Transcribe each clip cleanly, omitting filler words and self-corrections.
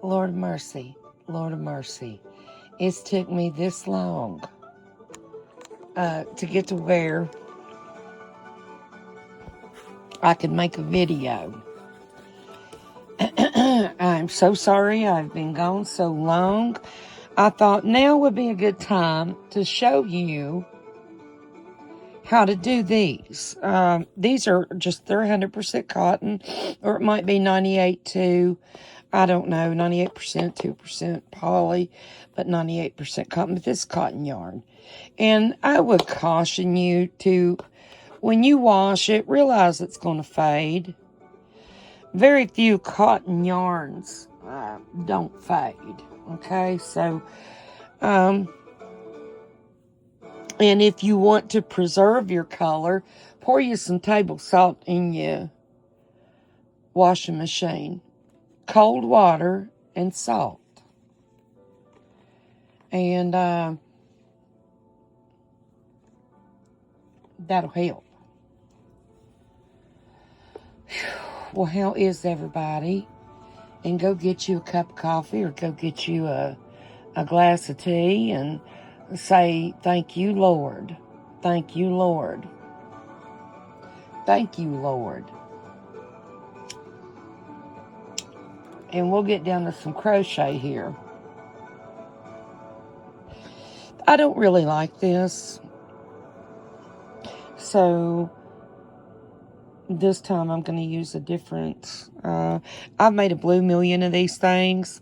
Lord of mercy, Lord of mercy. It's took me this long to get to where I could make a video. I'm so sorry I've been gone so long. I thought now would be a good time to show you how to do these. These are just, they're 100% cotton, or it might be 98 to, I don't know, 98%, 2% poly, but 98% cotton. But this is cotton yarn. And I would caution you to, when you wash it, realize it's going to fade. Very few cotton yarns don't fade. Okay, so, and if you want to preserve your color, pour you some table salt in your washing machine. Cold water and salt. And that'll help. Well, how is everybody? And go get you a cup of coffee or go get you a glass of tea and say, thank you, Lord. Thank you, Lord. Thank you, Lord. And we'll get down to some crochet here. I don't really like this. So this time I'm going to use a different, I've made a blue million of these things,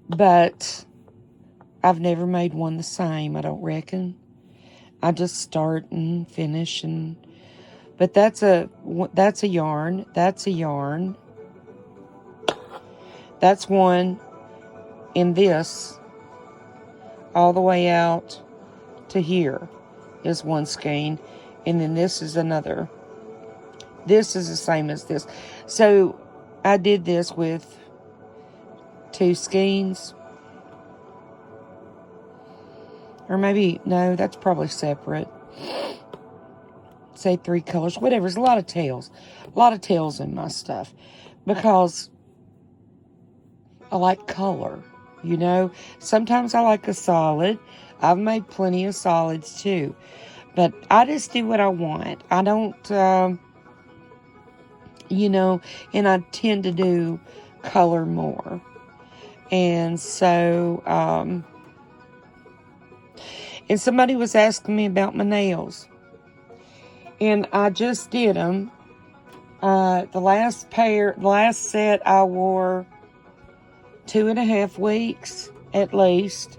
but I've never made one the same, I don't reckon. I just start and finish, but that's a yarn, that's a yarn, that's one, and this, all the way out to here is one skein, and then this is another. This is the same as this. So I did this with 2 skeins. Or maybe, no, that's probably separate. Say 3 colors, whatever. There's a lot of tails. A lot of tails in my stuff. Because I like color, you know. Sometimes I like a solid. I've made plenty of solids too. But I just do what I want. I don't, you know, and I tend to do color more. And so, and somebody was asking me about my nails. And I just did them. The last set I wore 2.5 weeks at least.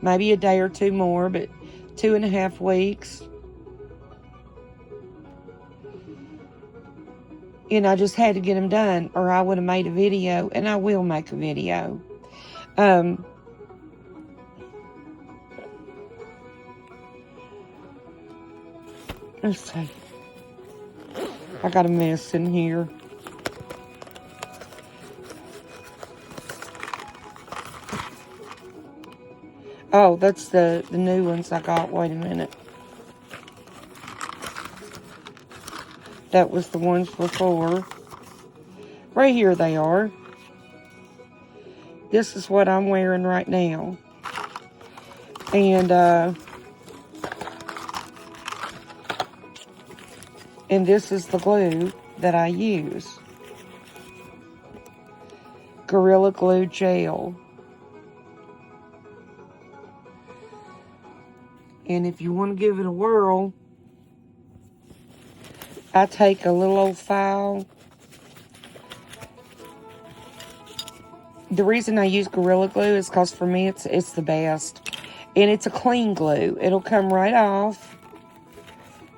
Maybe a day or 2 more, but 2.5 weeks. And I just had to get them done, or I would have made a video, and I will make a video. Let's see. I got a mess in here. Oh, that's the new ones I got. Wait a minute. That was the ones before. Right here they are. This is what I'm wearing right now. And this is the glue that I use. Gorilla Glue Gel. And if you want to give it a whirl, I take a little old file. The reason I use Gorilla Glue is because for me it's the best. And it's a clean glue. It'll come right off.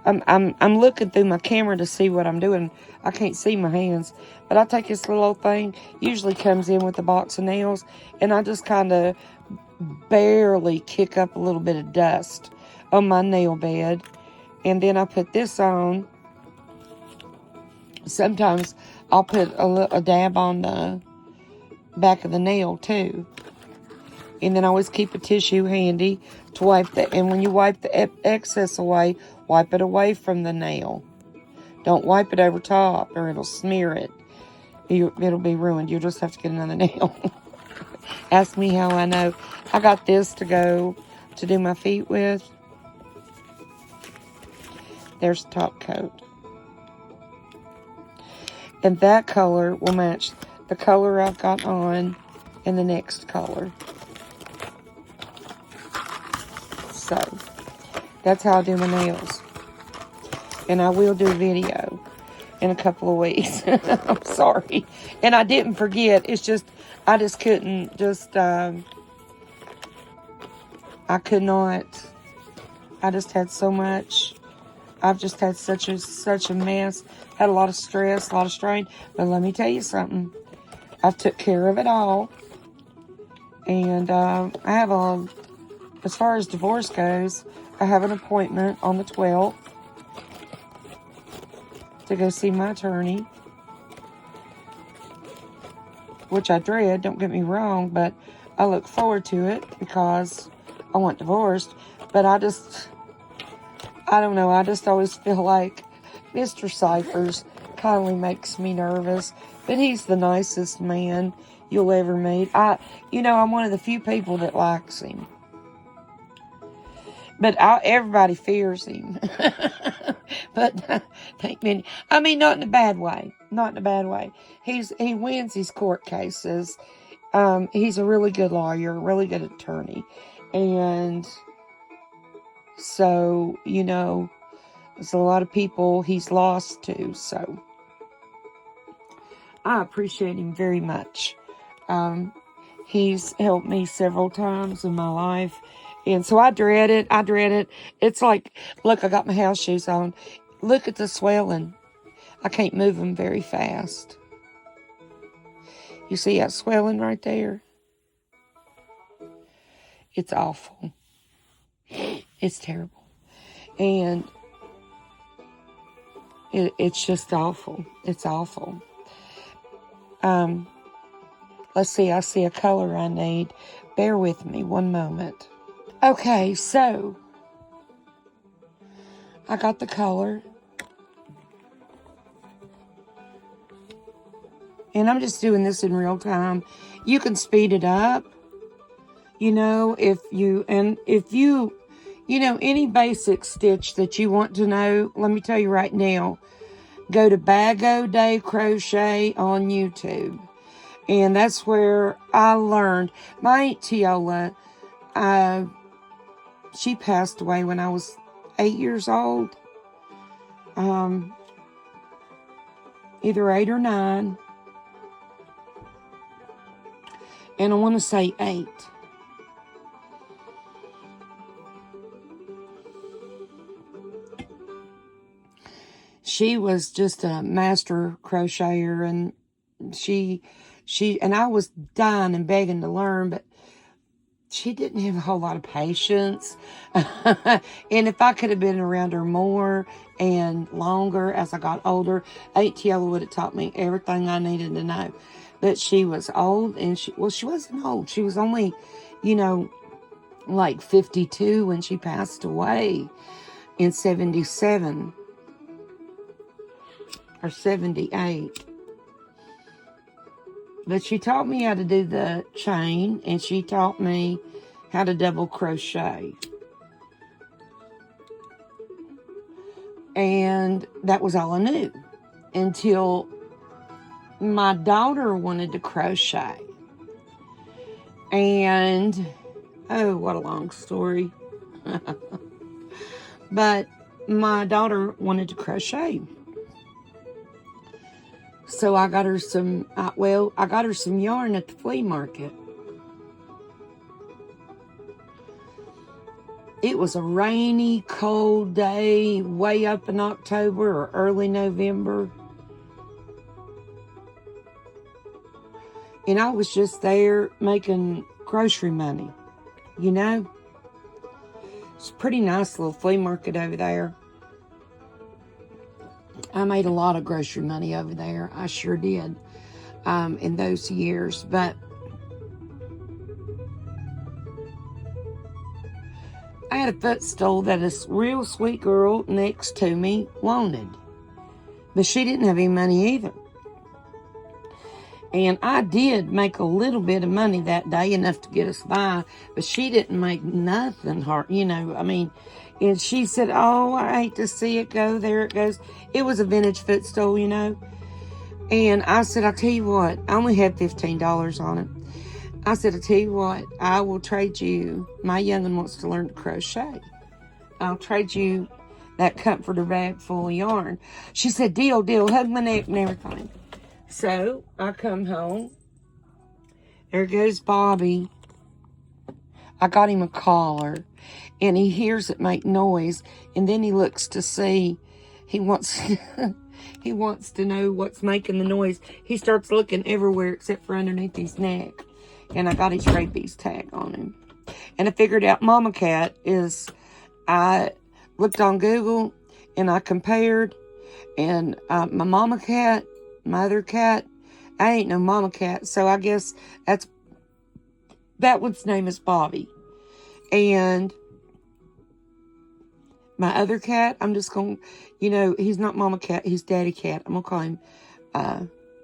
I'm looking through my camera to see what I'm doing. I can't see my hands. But I take this little old thing, usually comes in with a box of nails, and I just kind of barely kick up a little bit of dust on my nail bed. And then I put this on. Sometimes I'll put a dab on the back of the nail too. And then I always keep a tissue handy to wipe and when you wipe the excess away, wipe it away from the nail. Don't wipe it over top or it'll smear it. it'll be ruined. You'll just have to get another nail. Ask me how I know. I got this to go to do my feet with. There's the top coat. And that color will match the color I've got on and the next color. So, that's how I do my nails. And I will do a video in a couple of weeks. I'm sorry. And I didn't forget. It's just, I just couldn't just, I could not. I just had so much. I've just had such a mess. Had a lot of stress, a lot of strain. But let me tell you something. I've took care of it all. And I have as far as divorce goes, I have an appointment on the 12th to go see my attorney. Which I dread, don't get me wrong, but I look forward to it because I want divorced. But I don't know, I just always feel like Mr. Cyphers kindly makes me nervous. But he's the nicest man you'll ever meet. I'm one of the few people that likes him. But everybody fears him. But I mean, not in a bad way. Not in a bad way. He wins his court cases. He's a really good lawyer, a really good attorney. And so, there's a lot of people he's lost to. So, I appreciate him very much. He's helped me several times in my life. And so I dread it. It's like, look, I got my house shoes on. Look at the swelling. I can't move them very fast. You see that swelling right there? It's awful. It's terrible. And it's just awful. It's awful. Let's see. I see a color I need. Bear with me one moment. Okay, so I got the color. And I'm just doing this in real time. You can speed it up. If you, any basic stitch that you want to know, let me tell you right now, go to Bag O Day Crochet on YouTube. And that's where I learned. My Aunt Teola, she passed away when I was 8 years old. Either 8 or 9. And I want to say 8. She was just a master crocheter, and she and I was dying and begging to learn, but she didn't have a whole lot of patience. And if I could have been around her more and longer as I got older, Aunt Teola would have taught me everything I needed to know. But she was old, and she wasn't old. She was only, like 52 when she passed away in 77 or 78. But she taught me how to do the chain, and she taught me how to double crochet. And that was all I knew until my daughter wanted to crochet. And, oh, what a long story. But my daughter wanted to crochet. So I got her some, I got her some yarn at the flea market. It was a rainy, cold day, way up in October or early November. And I was just there making grocery money, It's a pretty nice little flea market over there. I made a lot of grocery money over there. I sure did in those years. But I had a footstool that this real sweet girl next to me wanted. But she didn't have any money either. And I did make a little bit of money that day, enough to get us by, but she didn't make nothing hard, you know, I mean, and she said, oh, I hate to see it go, there it goes. It was a vintage footstool, you know, and I said, I'll tell you what, I only had $15 on it. I said, I'll tell you what, I will trade you, my young'un wants to learn to crochet. I'll trade you that comforter bag full of yarn. She said, deal, hug my neck and everything. So I come home. There goes Bobby. I got him a collar, and he hears it make noise, and then he looks to see. He wants he wants to know what's making the noise. He starts looking everywhere except for underneath his neck, and I got his rabies tag on him. And I figured out Mama Cat is. I looked on Google, and I compared, and my mama cat, my other cat, I ain't no mama cat, so I guess that one's name is Bobby. And my other cat, I'm just going to, you know, he's not mama cat, he's daddy cat. I'm going to call him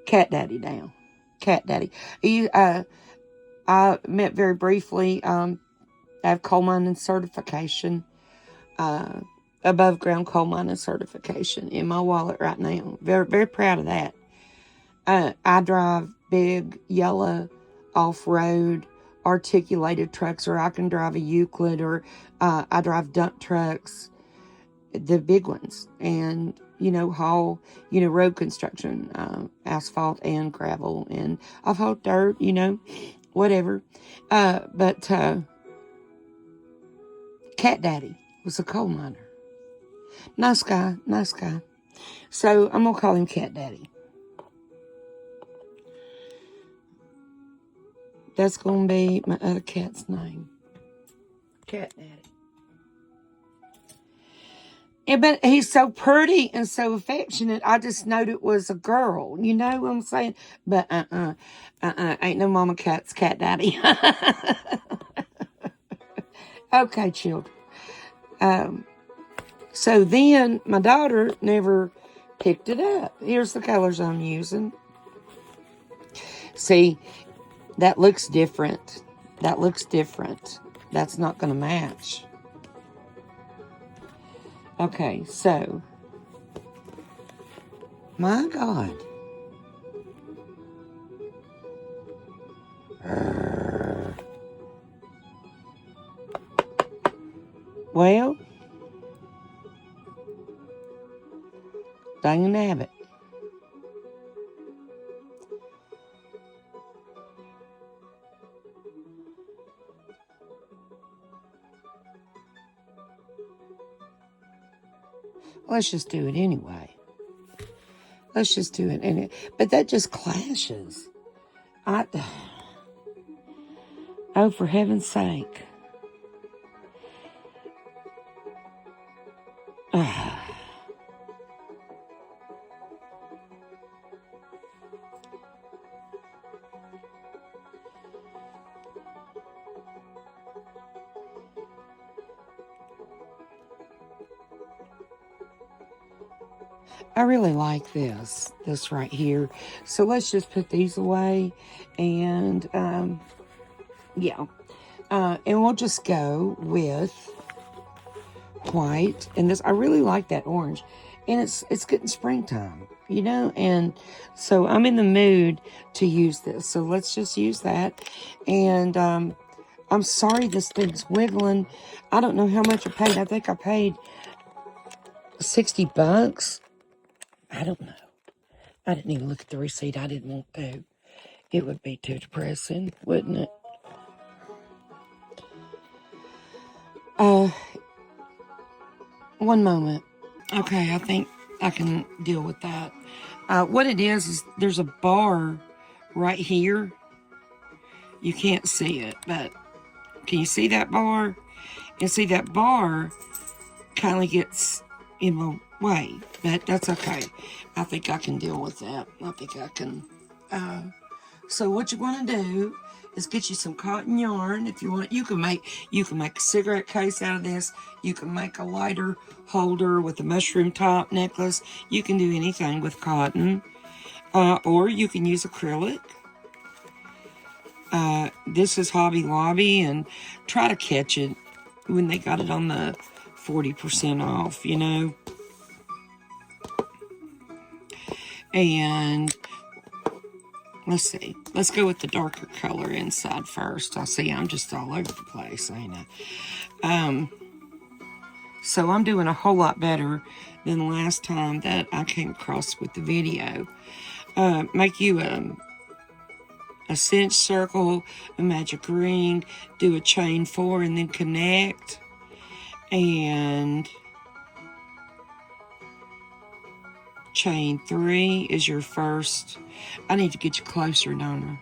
Cat Daddy now. Cat Daddy. I met very briefly. I have coal mining certification, above ground coal mining certification in my wallet right now. Very, very proud of that. I drive big, yellow, off-road, articulated trucks, or I can drive a Euclid, or I drive dump trucks, the big ones, and, you know, haul, you know, road construction, asphalt and gravel, and I've hauled dirt, you know, whatever. But Cat Daddy was a coal miner. Nice guy, nice guy. So I'm going to call him Cat Daddy. That's going to be my other cat's name. Cat Daddy. Yeah, but he's so pretty and so affectionate. I just knowed it was a girl. You know what I'm saying? But ain't no mama cat's Cat Daddy. Okay, children. So then my daughter never picked it up. Here's the colors I'm using. See, that looks different. That looks different. That's not going to match. Okay, so, my God. Well, dang nabbit. Let's just do it anyway. Let's just do it anyway. But that just clashes. Oh, for heaven's sake. I really like this right here. So let's just put these away, and yeah, and we'll just go with white. And this, I really like that orange, and it's getting springtime, you know, and so I'm in the mood to use this. So let's just use that. And I'm sorry this thing's wiggling. I don't know how much I paid. I think I paid $60. I don't know. I didn't even look at the receipt. I didn't want to. It would be too depressing, wouldn't it? One moment. Okay, I think I can deal with that. What it is there's a bar right here. You can't see it, but can you see that bar? And see, that bar kind of gets in my way, but that's okay. I think I can deal with that. I think I can. So what you want to do is get you some cotton yarn. If you want, you can make a cigarette case out of this. You can make a lighter holder with a mushroom top necklace. You can do anything with cotton, or you can use acrylic. This is Hobby Lobby, and try to catch it when they got it on the 40% off, you know. And let's see. Let's go with the darker color inside first. I see I'm just all over the place, ain't I? So I'm doing a whole lot better than the last time that I came across with the video. Make you a cinch circle, a magic ring, do a chain 4 and then connect. And chain 3 is your first. I need to get you closer, don't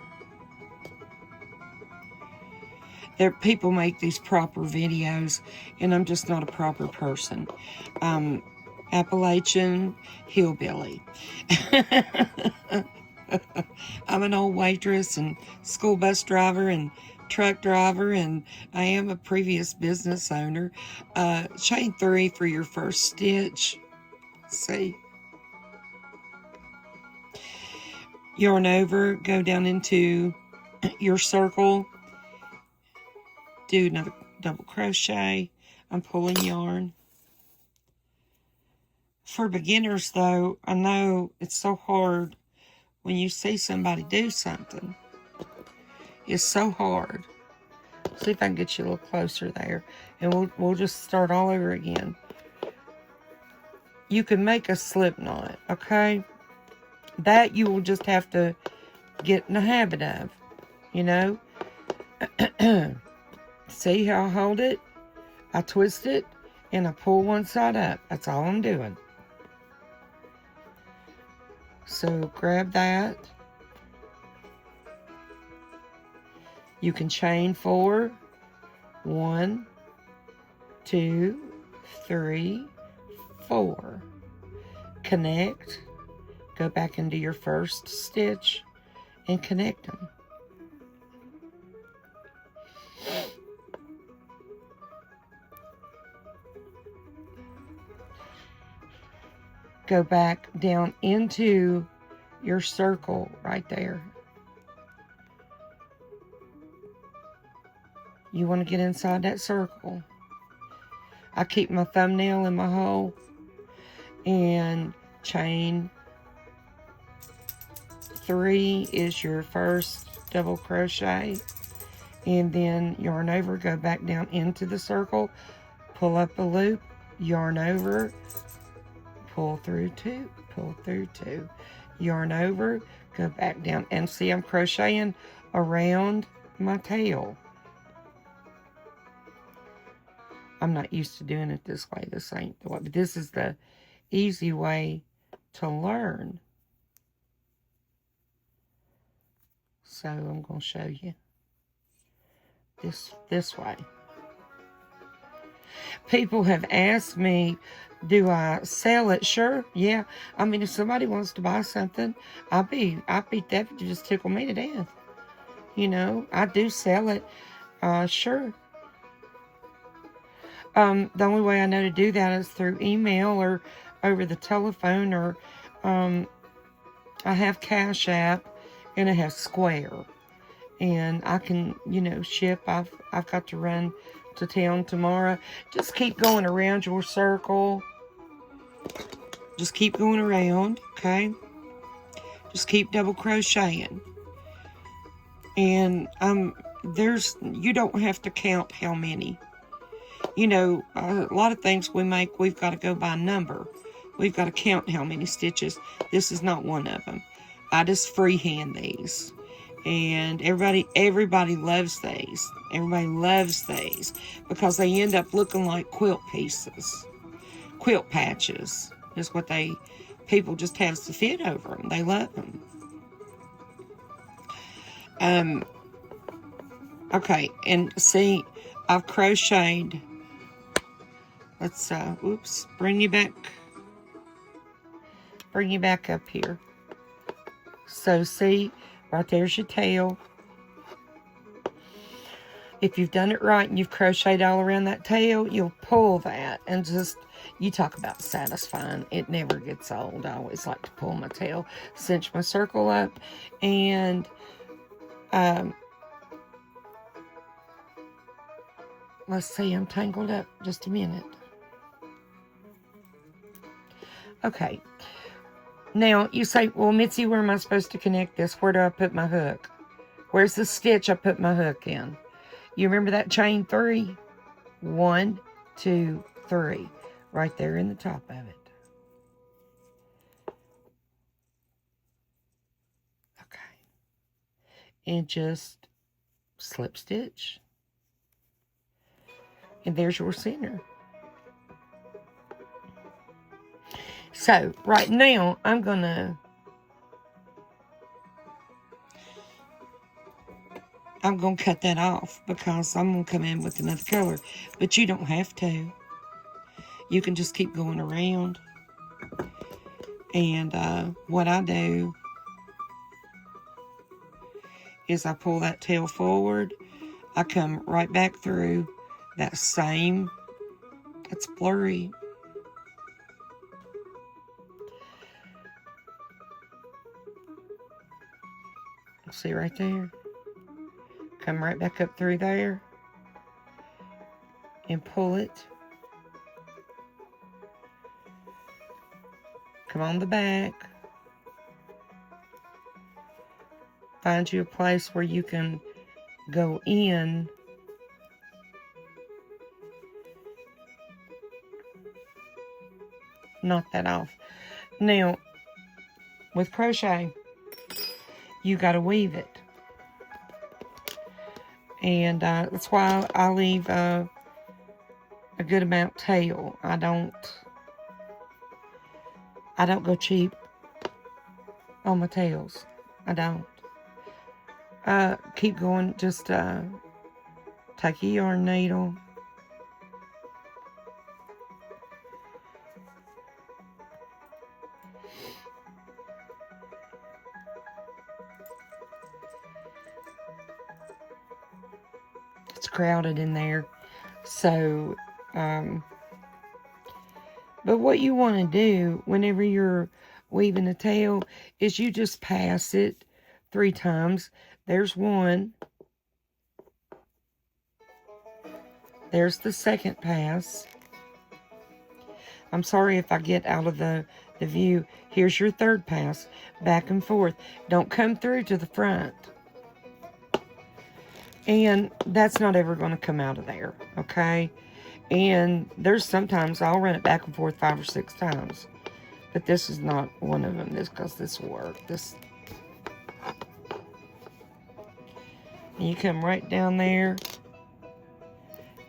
I? People make these proper videos, and I'm just not a proper person. Appalachian hillbilly. I'm an old waitress and school bus driver and truck driver, and I am a previous business owner. Chain 3 for your first stitch. See? Yarn over, go down into your circle. Do another double crochet. I'm pulling yarn. For beginners, though, I know it's so hard when you see somebody do something. It's so hard. See if I can get you a little closer there. And we'll just start all over again. You can make a slip knot, okay? That you will just have to get in the habit of, you know? See how I hold it? I twist it, and I pull one side up. That's all I'm doing. So grab that. You can chain 4. 1, 2, 3, 4. Connect. Go back into your first stitch and connect them. Go back down into your circle right there. You want to get inside that circle. I keep my thumbnail in my hole and chain 3 is your first double crochet, and then yarn over, go back down into the circle, pull up a loop, yarn over, pull through 2, pull through 2, yarn over, go back down, and see I'm crocheting around my tail. I'm not used to doing it this way. This ain't the way, but this is the easy way to learn. So I'm going to show you this way. People have asked me, do I sell it? Sure, yeah. I mean, if somebody wants to buy something, I'd be that would just tickle me to death. You know, I do sell it. Sure. The only way I know to do that is through email or over the telephone, or I have Cash App and I have Square, and I can, you know, ship. I've got to run to town tomorrow. Just keep going around your circle. Just keep going around, okay? Just keep double crocheting. And you don't have to count how many. You know, a lot of things we make, we've got to go by number. We've got to count how many stitches. This is not one of them. I just freehand these. And everybody loves these. Everybody loves these because they end up looking like quilt pieces. Quilt patches is what people just have to fit over them. They love them. Okay, and see, I've crocheted. Let's, bring you back up here. So see, right there's your tail. If you've done it right and you've crocheted all around that tail, you'll pull that and just, you talk about satisfying. It never gets old. I always like to pull my tail, cinch my circle up, and Let's see, I'm tangled up. Just a minute. Okay. Now, you say, well, Mitzi, where am I supposed to connect this? Where do I put my hook? Where's the stitch I put my hook in? You remember that chain 3? 1, 2, 3. Right there in the top of it. Okay. And just slip stitch. And there's your center. So, right now, I'm going to cut that off because I'm going to come in with another color. But you don't have to. You can just keep going around. And what I do is I pull that tail forward. I come right back through that same, it's blurry. See right there? Come right back up through there and pull it. Come on the back. Find you a place where you can go in. Knock that off. Now, with crochet, you got to weave it. And that's why I leave a good amount tail. I don't go cheap on my tails. I don't. Keep going. Just take a yarn needle. It's crowded in there. So, but what you want to do whenever you're weaving a tail is you just pass it 3 times. There's one. There's the second pass. I'm sorry if I get out of the view. Here's your third pass. Back and forth. Don't come through to the front. And that's not ever going to come out of there, okay? And there's sometimes I'll run it back and forth 5 or 6 times. But this is not one of them, because this will work. And you come right down there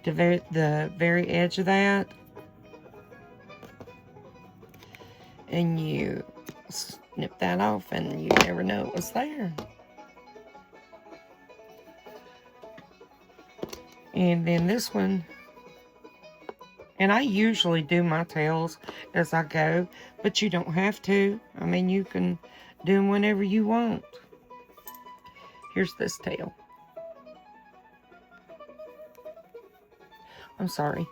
to the very edge of that. And you snip that off, and you never know it was there. And then this one, and I usually do my tails as I go, but you don't have to. I mean, you can do them whenever you want. Here's this tail. I'm sorry.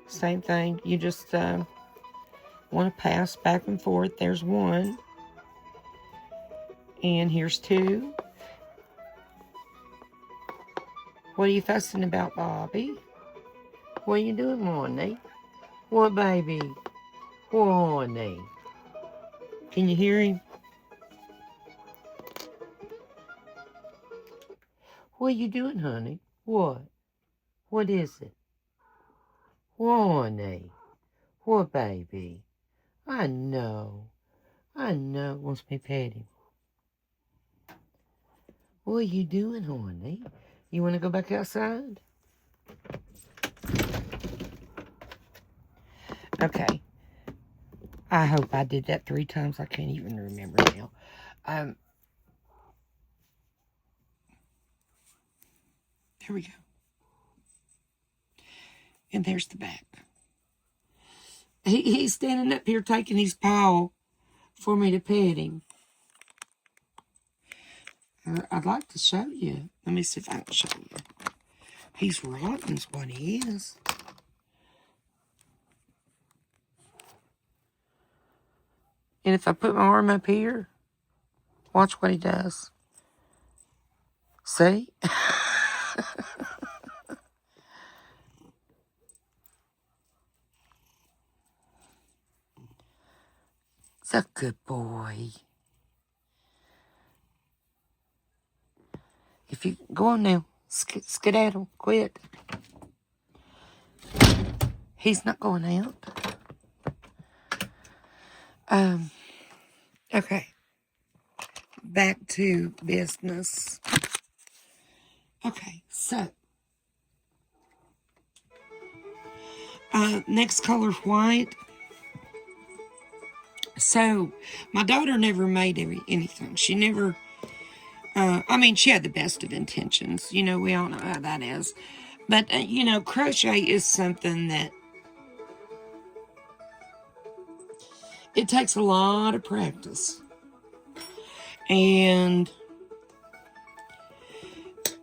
Same thing. You just want to pass back and forth. There's one. And here's 2. What are you fussing about, Bobby? What are you doing, honey? What, baby? Honey? Can you hear him? What are you doing, honey? What? What is it? Honey? What, baby? I know. Wants me to pet him. What are you doing, honey? You want to go back outside? Okay. I hope I did that 3 times. I can't even remember now. Here we go. And there's the back. He's standing up here taking his paw for me to pet him. I'd like to show you. Let me see if I can show you. He's rotten's what he is. And if I put my arm up here, watch what he does. See? It's a good boy. If you go on now, skedaddle, quit. He's not going out. Okay. Back to business. Okay, so next color white. So my daughter never made anything. She never. I mean, she had the best of intentions. You know, we all know how that is. But you know, crochet is something that it takes a lot of practice, and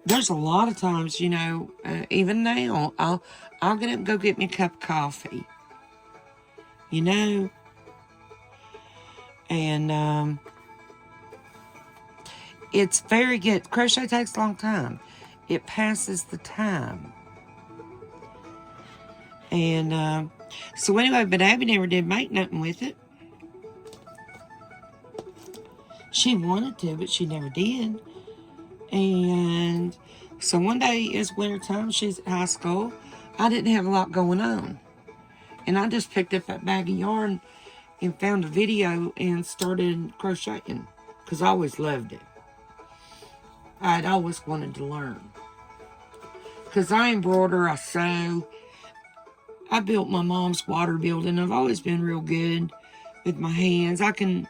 there's a lot of times, you know, even now, I'll get up and go get me a cup of coffee, you know, and it's very good. Crochet takes a long time. It passes the time. And so anyway, but Abby never did make nothing with it. She wanted to, but she never did. And so one day, it's wintertime, she's at high school. I didn't have a lot going on. And I just picked up that bag of yarn and found a video and started crocheting. Because I always loved it. I'd always wanted to learn. Because I embroider, I sew. I built my mom's water building. I've always been real good with my hands. I can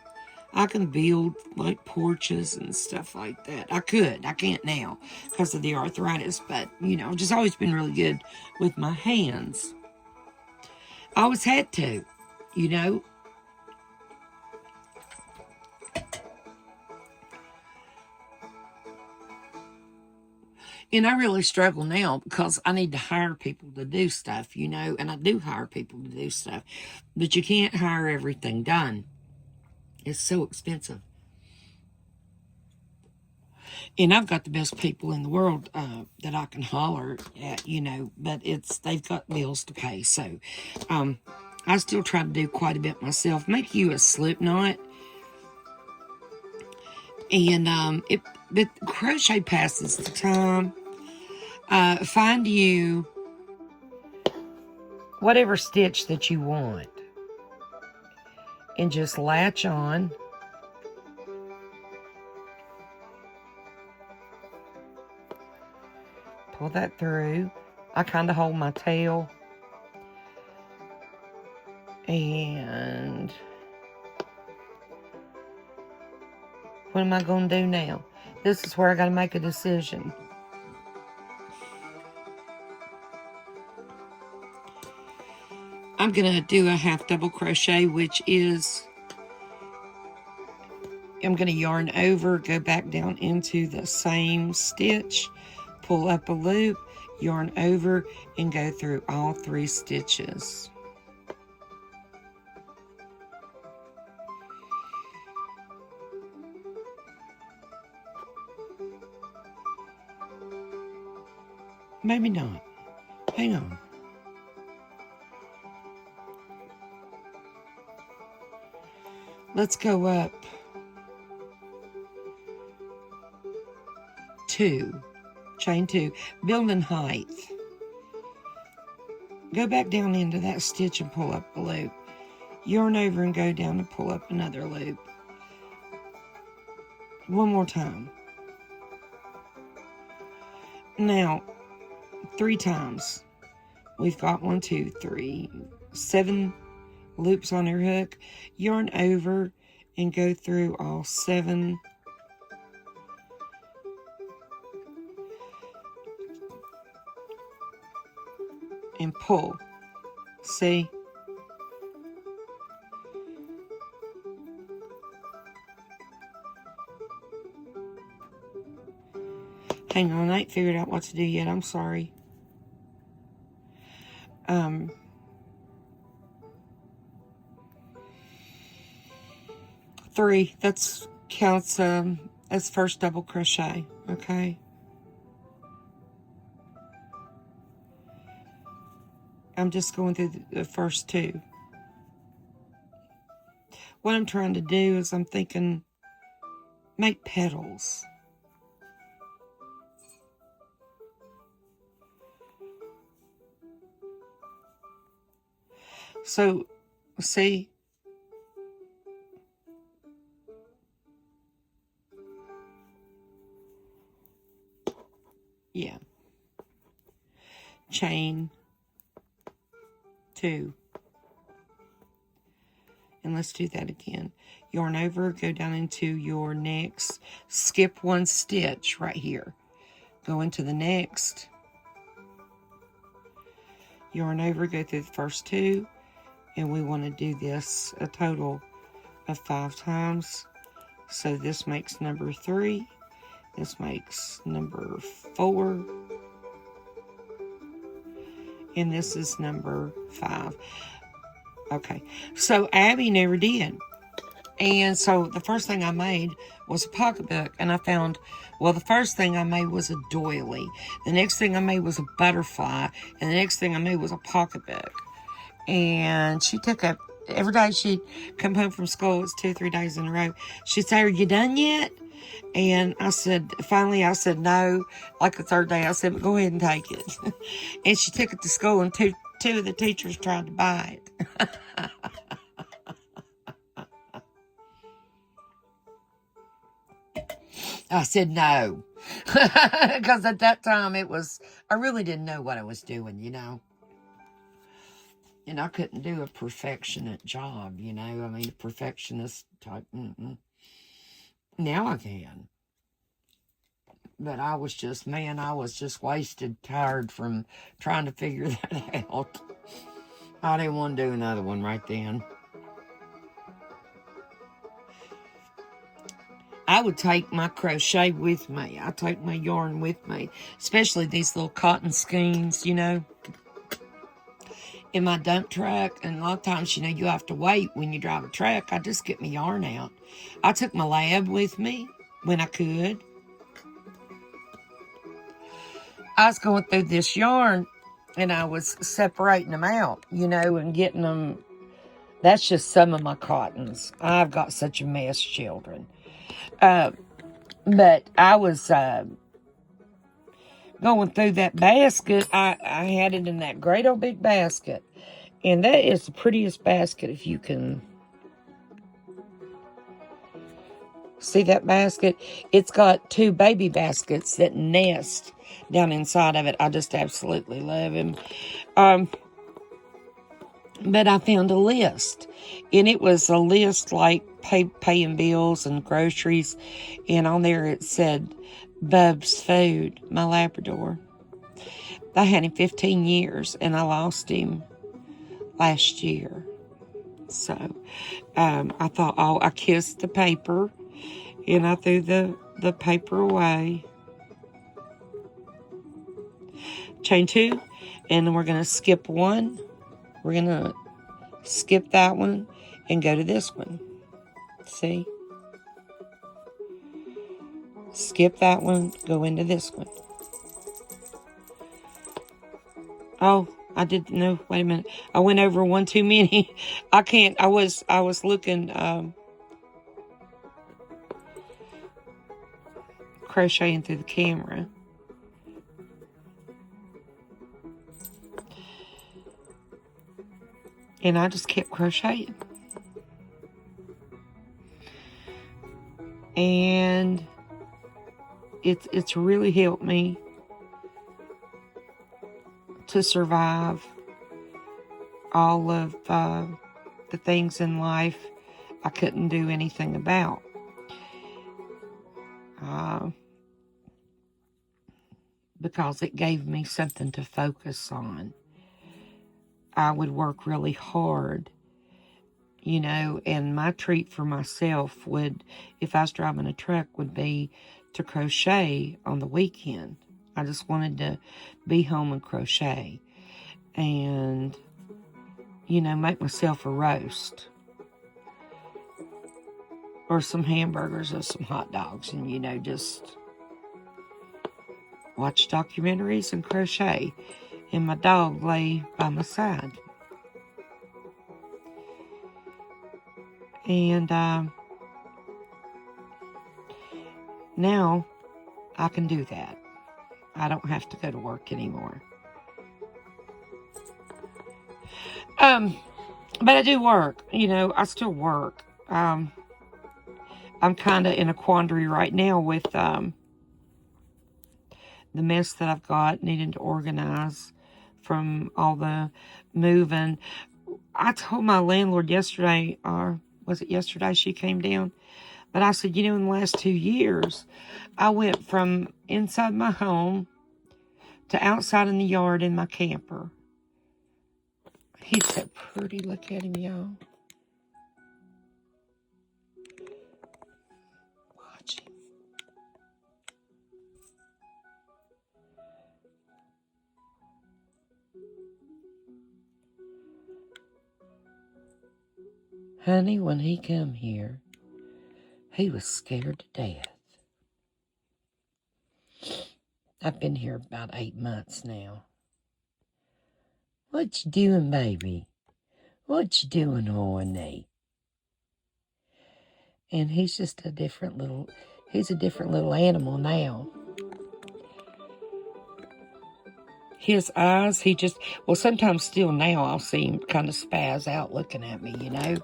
build like porches and stuff like that. I can't now because of the arthritis, but you know, I've just always been really good with my hands. I always had to, you know. And I really struggle now because I need to hire people to do stuff, you know, and I do hire people to do stuff, but you can't hire everything done. It's so expensive. And I've got the best people in the world that I can holler at, you know, but they've got bills to pay. So I still try to do quite a bit myself. Make you a slip knot. And but crochet passes the time. Find you whatever stitch that you want and just latch on. Pull that through. I kind of hold my tail. And what am I going to do now? This is where I got to make a decision. I'm going to do a half double crochet, which is, I'm going to yarn over, go back down into the same stitch, pull up a loop, yarn over, and go through all 3 stitches. Maybe not. Hang on. Let's go up 2, chain 2, building height. Go back down into that stitch and pull up a loop. Yarn over and go down and pull up another loop. One more time. Now, 3 times. We've got 1, 2, 3, 7 loops on our hook. Yarn over and go through all 7. And pull. See? Hang on, I ain't figured out what to do yet. I'm sorry. 3. That's counts as first double crochet. Okay. I'm just going through the first two. What I'm trying to do is I'm thinking, make petals. So, see? Yeah. Chain 2. And let's do that again. Yarn over, go down into your next, skip 1 stitch right here. Go into the next, yarn over, go through the first 2, and we want to do this a total of 5 times. So this makes number 3, this makes number 4, and this is number 5. Okay, so Abby never did. And so the first thing I made was a pocketbook. And I found, well, the first thing I made was a doily. The next thing I made was a butterfly. And the next thing I made was a pocketbook. And she took up, every day she'd come home from school, it was 2 or 3 days in a row. She'd say, are you done yet? And I said, finally I said no. Like the third day I said, but go ahead and take it. And she took it to school and two of the teachers tried to buy it. I said no. Because at that time I really didn't know what I was doing, you know. And I couldn't do a perfectionist job, you know. I mean, a perfectionist type. Now I can. But I was just wasted, tired from trying to figure that out. I didn't want to do another one right then. I would take my crochet with me. I take my yarn with me, especially these little cotton skeins, you know, in my dump truck. And a lot of times, you know, you have to wait when you drive a truck. I just get my yarn out. I took my lab with me when I could. I was going through this yarn and I was separating them out, you know, and getting them. That's just some of my cottons. I've got such a mess, children. But I was going through that basket. I had it in that great old big basket. And that is the prettiest basket if you can see that basket. It's got 2 baby baskets that nest down inside of it. I just absolutely love them. But I found a list, and it was a list like paying bills and groceries, and on there it said Bub's Food, my Labrador. I had him 15 years, and I lost him last year. So I thought, oh, I kissed the paper, and I threw the paper away. Chain 2, and then we're going to skip 1. We're going to skip that one and go to this one. See? Skip that one, go into this one. Oh, I didn't know. Wait a minute. I went over one too many. I can't. I was looking, crocheting through the camera. And I just kept crocheting. And it's really helped me to survive all of the things in life I couldn't do anything about. Because it gave me something to focus on. I would work really hard, you know, and my treat for myself would, if I was driving a truck, would be to crochet on the weekend. I just wanted to be home and crochet and, you know, make myself a roast or some hamburgers or some hot dogs and, you know, just watch documentaries and crochet. and my dog lay by my side. And now I can do that. I don't have to go to work anymore. But I do work. You know, I still work. I'm kind of in a quandary right now with the mess that I've got, needing to organize from all the moving. I told my landlord yesterday, or was it yesterday she came down? But I said, you know, in the last 2 years, I went from inside my home to outside in the yard in my camper. He's so pretty. Look at him, y'all. Watch him. Honey, when he come here, he was scared to death. I've been here about 8 months now. What you doing, baby? What you doing, honey? And he's just a different little animal now. His eyes, sometimes still now I'll see him kind of spaz out looking at me, you know.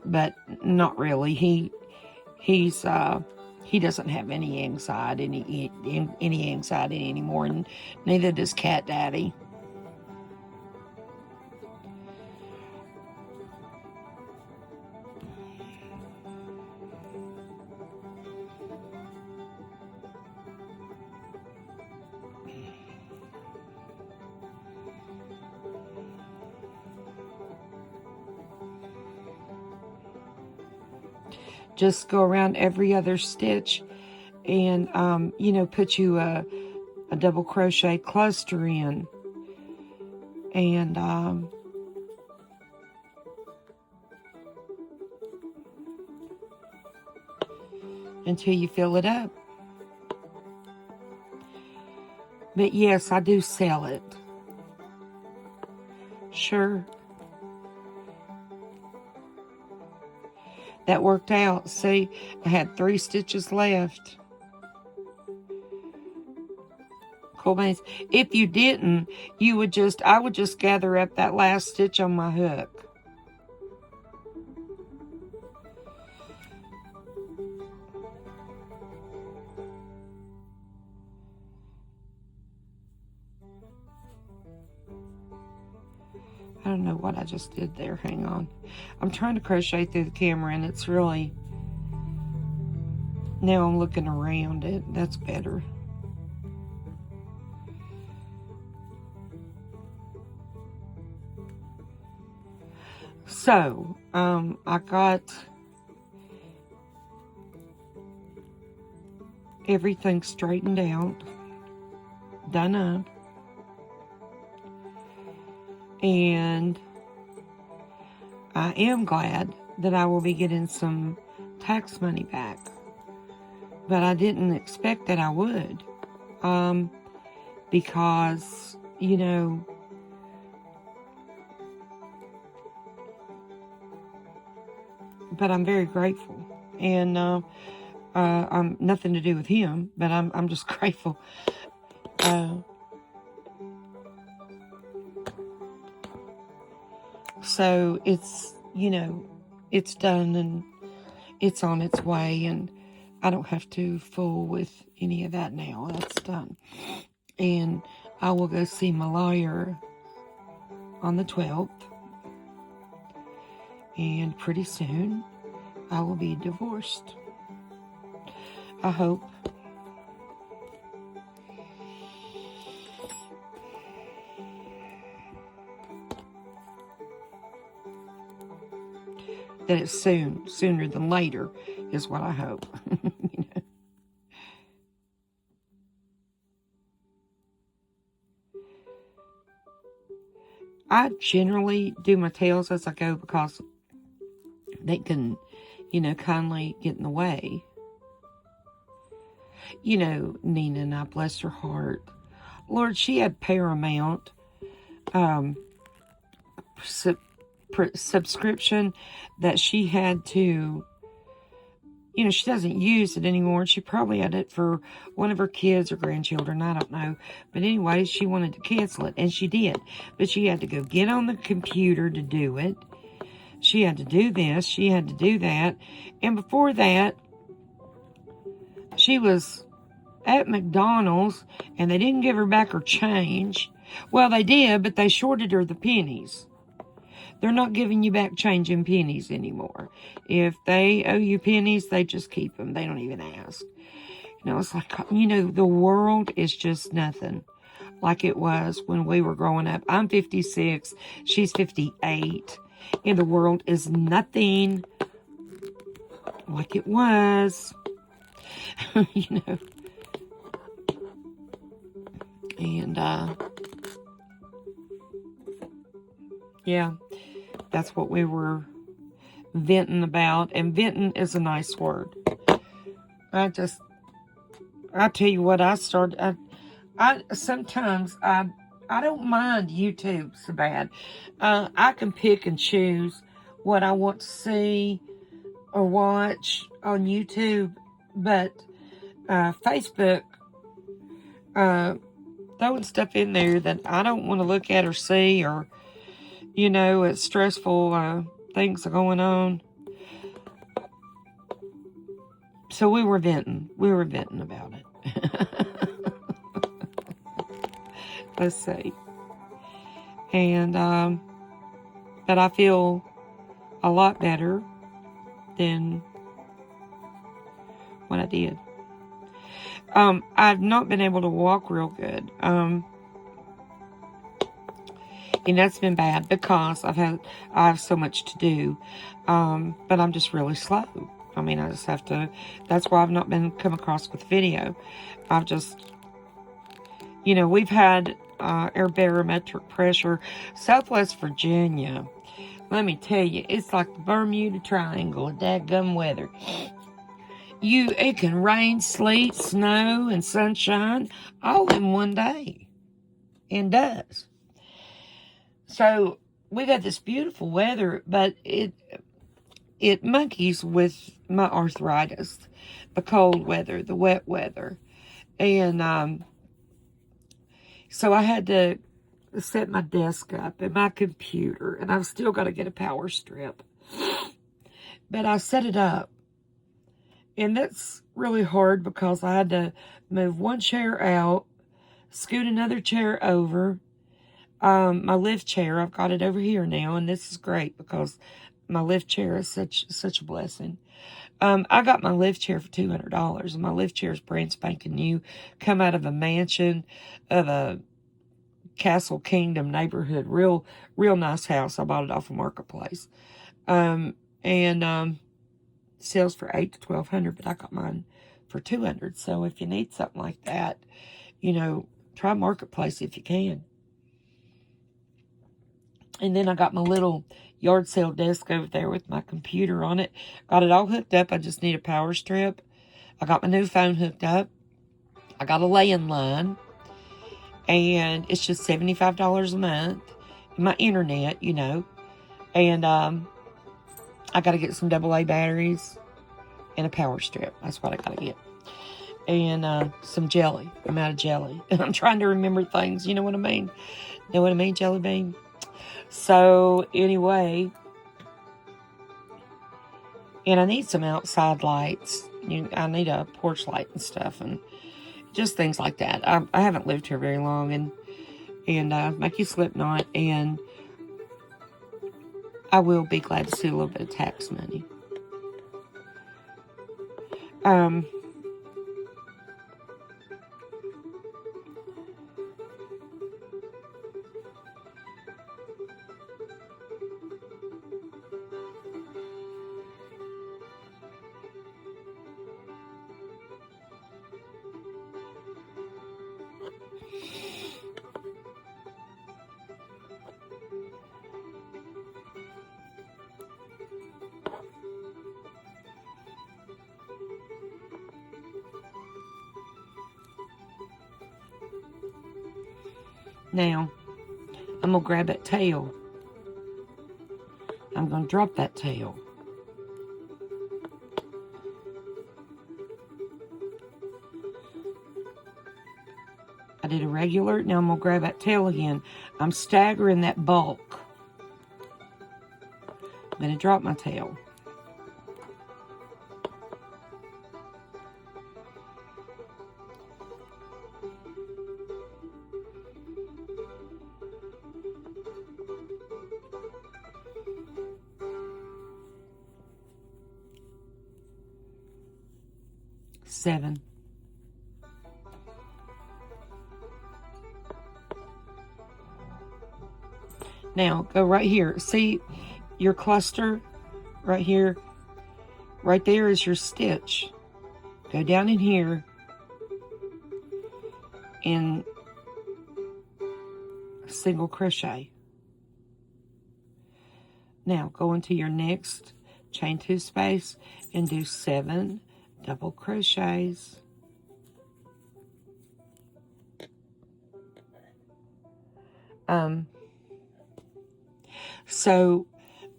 But not really. He doesn't have any anxiety, any anxiety anymore, and neither does Cat Daddy. Just go around every other stitch and, you know, put you a double crochet cluster in. And, until you fill it up. But yes, I do sell it. Sure. That worked out. See, I had 3 stitches left. Cool beans. If you didn't, I would just gather up that last stitch on my hook. I don't know what I just did there. Hang on. I'm trying to crochet through the camera and it's really... Now I'm looking around it. That's better. So, I got everything straightened out, done up. And I am glad that I will be getting some tax money back. But I didn't expect that I would. Because, you know, but I'm very grateful. And I'm nothing to do with him, but I'm just grateful. So it's, you know, it's done and it's on its way, and I don't have to fool with any of that now. That's done. And I will go see my lawyer on the 12th. And pretty soon I will be divorced. I hope. That it's sooner than later, is what I hope. You know? I generally do my tails as I go because they can, you know, kindly get in the way. You know, Nina and I, bless her heart, Lord, she had Paramount subscription that she had to, she doesn't use it anymore. She probably had it for one of her kids or grandchildren. I don't know. But anyway, she wanted to cancel it, and she did. But she had to go get on the computer to do it. She had to do this. She had to do that. And before that, she was at McDonald's, and they didn't give her back her change. Well, they did, but they shorted her the pennies. They're not giving you back change in pennies anymore. If they owe you pennies, they just keep them. They don't even ask. It's like, the world is just nothing like it was when we were growing up. I'm 56. She's 58. And the world is nothing like it was. And, yeah, that's what we were venting about. And venting is a nice word. I tell you what, sometimes I don't mind YouTube so bad. I can pick and choose what I want to see or watch on YouTube, but Facebook, throwing stuff in there that I don't want to look at or see, or it's stressful, things are going on. So we were venting about it. Let's see. And, but I feel a lot better than what I did. I've not been able to walk real good. And that's been bad because I have so much to do. But I'm just really slow. I mean, I just have to, that's why I've not been come across with video. I've just, we've had air barometric pressure. Southwest Virginia, let me tell you, it's like the Bermuda Triangle of dadgum weather. It can rain, sleet, snow, and sunshine all in one day. And does. So we got this beautiful weather, but it monkeys with my arthritis, the cold weather, the wet weather. And so I had to set my desk up and my computer, and I've still got to get a power strip. But I set it up, and that's really hard because I had to move one chair out, scoot another chair over. My lift chair, I've got it over here now, and this is great because my lift chair is such a blessing. I got my lift chair for $200, and my lift chair is brand spanking new, come out of a mansion of a Castle Kingdom neighborhood, real nice house. I bought it off a marketplace, and sells for $800 to $1,200, but I got mine for $200. So if you need something like that, try marketplace if you can. And then I got my little yard sale desk over there with my computer on it. Got it all hooked up. I just need a power strip. I got my new phone hooked up. I got a landline. And it's just $75 a month. And my internet, And I got to get some AA batteries and a power strip. That's what I got to get. And some jelly. I'm out of jelly. I'm trying to remember things. You know what I mean? Know what I mean, Jelly Bean? So, anyway, and I need some outside lights. I need a porch light and stuff, and just things like that. I haven't lived here very long, and make you Slipknot, and I will be glad to see a little bit of tax money. Now, I'm going to grab that tail. I'm going to drop that tail. I did a regular. Now I'm going to grab that tail again. I'm staggering that bulk. I'm going to drop my tail. Seven. Now, go right here. See your cluster right here? Right there is your stitch. Go down in here and single crochet. Now, go into your next chain 2 space and do 7 double crochets. So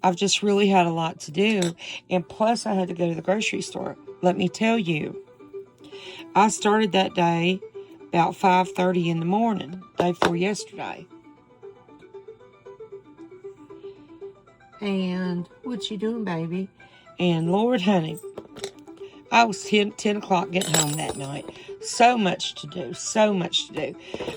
I've just really had a lot to do, and plus I had to go to the grocery store. Let me tell you, I started that day about 5:30 in the morning, day before yesterday. And what you doing, baby? And Lord, honey, I was 10 o'clock getting home that night. So much to do, so much to do.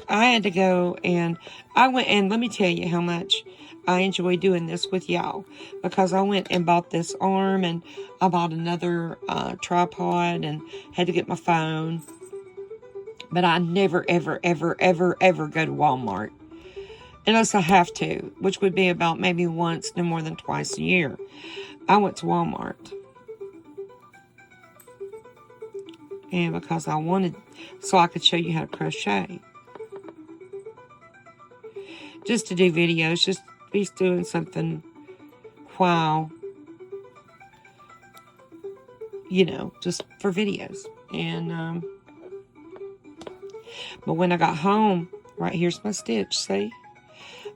I had to go, and I went, and let me tell you how much I enjoy doing this with y'all, because I went and bought this arm, and I bought another tripod, and had to get my phone. But I never, ever, ever, ever, ever go to Walmart unless I have to, which would be about maybe once, no more than twice a year. I went to Walmart. And because I wanted, so I could show you how to crochet. Just to do videos, just be doing something while, you know, just for videos. And, but when I got home, right here's my stitch, see?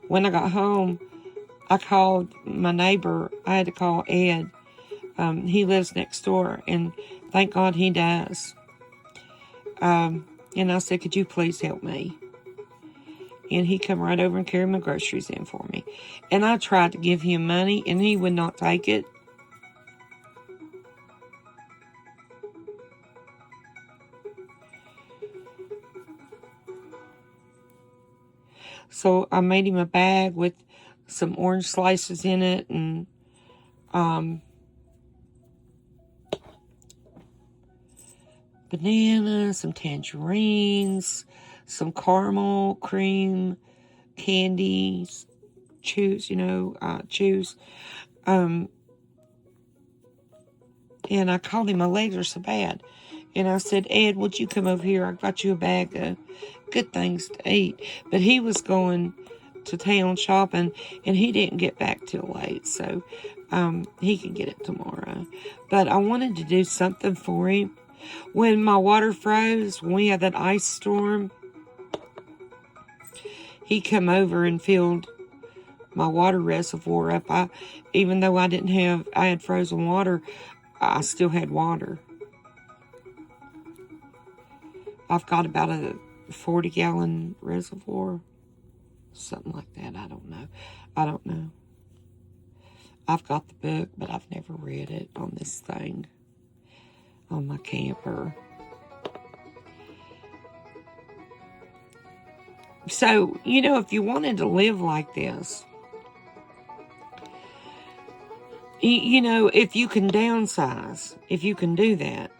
When I got home, I called my neighbor. I had to call Ed. He lives next door, and thank God he does. And I said, could you please help me? And he come right over and carried my groceries in for me. And I tried to give him money, and he would not take it. So I made him a bag with some orange slices in it, and bananas, some tangerines, some caramel cream candies, chews, chews. And I called him, my legs are so bad. And I said, Ed, would you come over here? I got you a bag of good things to eat. But he was going to town shopping, and he didn't get back till late. So he can get it tomorrow. But I wanted to do something for him. When my water froze, when we had that ice storm, he come over and filled my water reservoir up. Even though I had frozen water, I still had water. I've got about a 40-gallon reservoir. Something like that. I don't know. I've got the book, but I've never read it on this thing. On my camper. So, if you wanted to live like this, if you can downsize, if you can do that,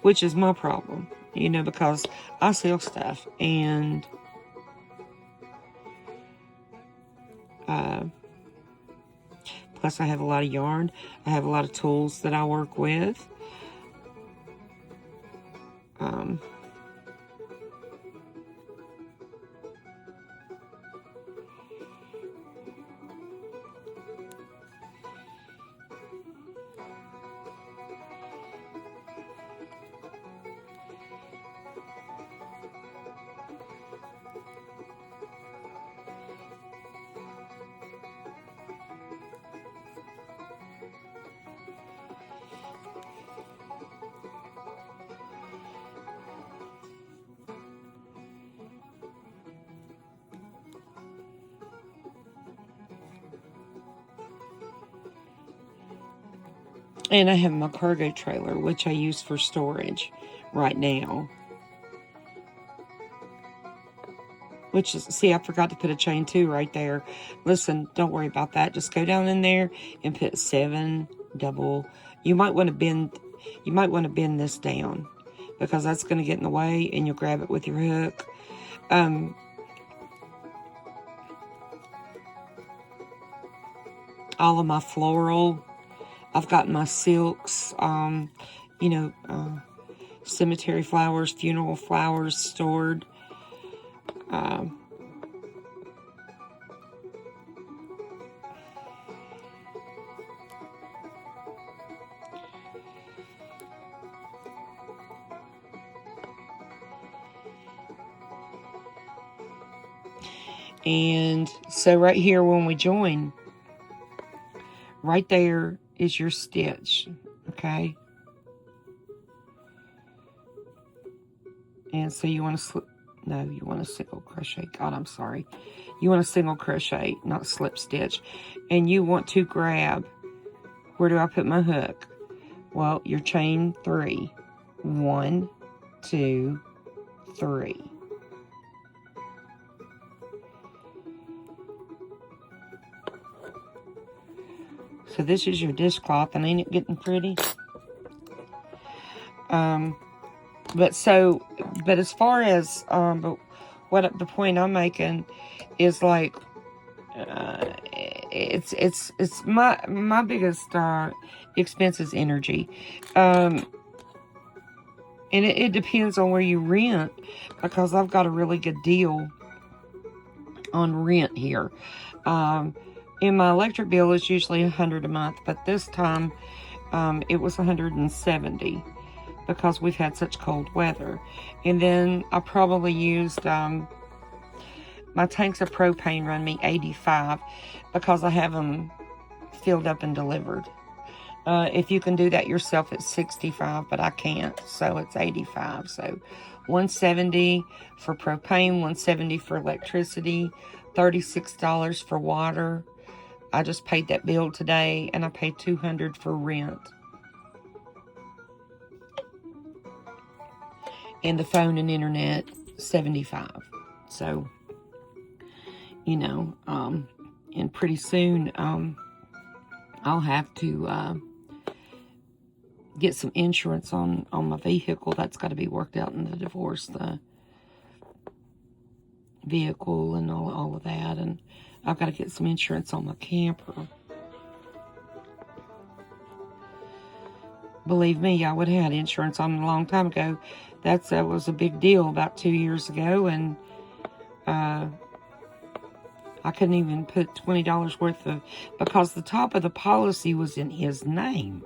which is my problem, because I sell stuff, and plus I have a lot of yarn. I have a lot of tools that I work with. And I have my cargo trailer, which I use for storage right now. Which is, see, I forgot to put a chain too right there. Listen, don't worry about that. Just go down in there and put 7 double. You might want to bend this down because that's going to get in the way, and you'll grab it with your hook. All of my floral. I've got my silks, cemetery flowers, funeral flowers stored. And so right here when we join, right there is your stitch, okay? And so you want to you want to single crochet. God, I'm sorry. You want to single crochet, not slip stitch. And you want to grab, where do I put my hook? Well, your chain 3. 1, 2, 3. So this is your dishcloth, and ain't it getting pretty? But as far as but the point I'm making is like it's my biggest expense is energy, and it depends on where you rent, because I've got a really good deal on rent here. And my electric bill is usually $100 a month, but this time it was $170 because we've had such cold weather. And then I probably used my tanks of propane run me $85 because I have them filled up and delivered. If you can do that yourself, it's $65, but I can't, so it's $85. So $170 for propane, $170 for electricity, $36 for water. I just paid that bill today, and I paid $200 for rent. And the phone and internet, $75. So, and pretty soon, I'll have to get some insurance on my vehicle. That's got to be worked out in the divorce, the vehicle and all of that. And I've got to get some insurance on my camper. Believe me, I would have had insurance on it a long time ago. That was a big deal about 2 years ago, and I couldn't even put $20 worth of, because the top of the policy was in his name.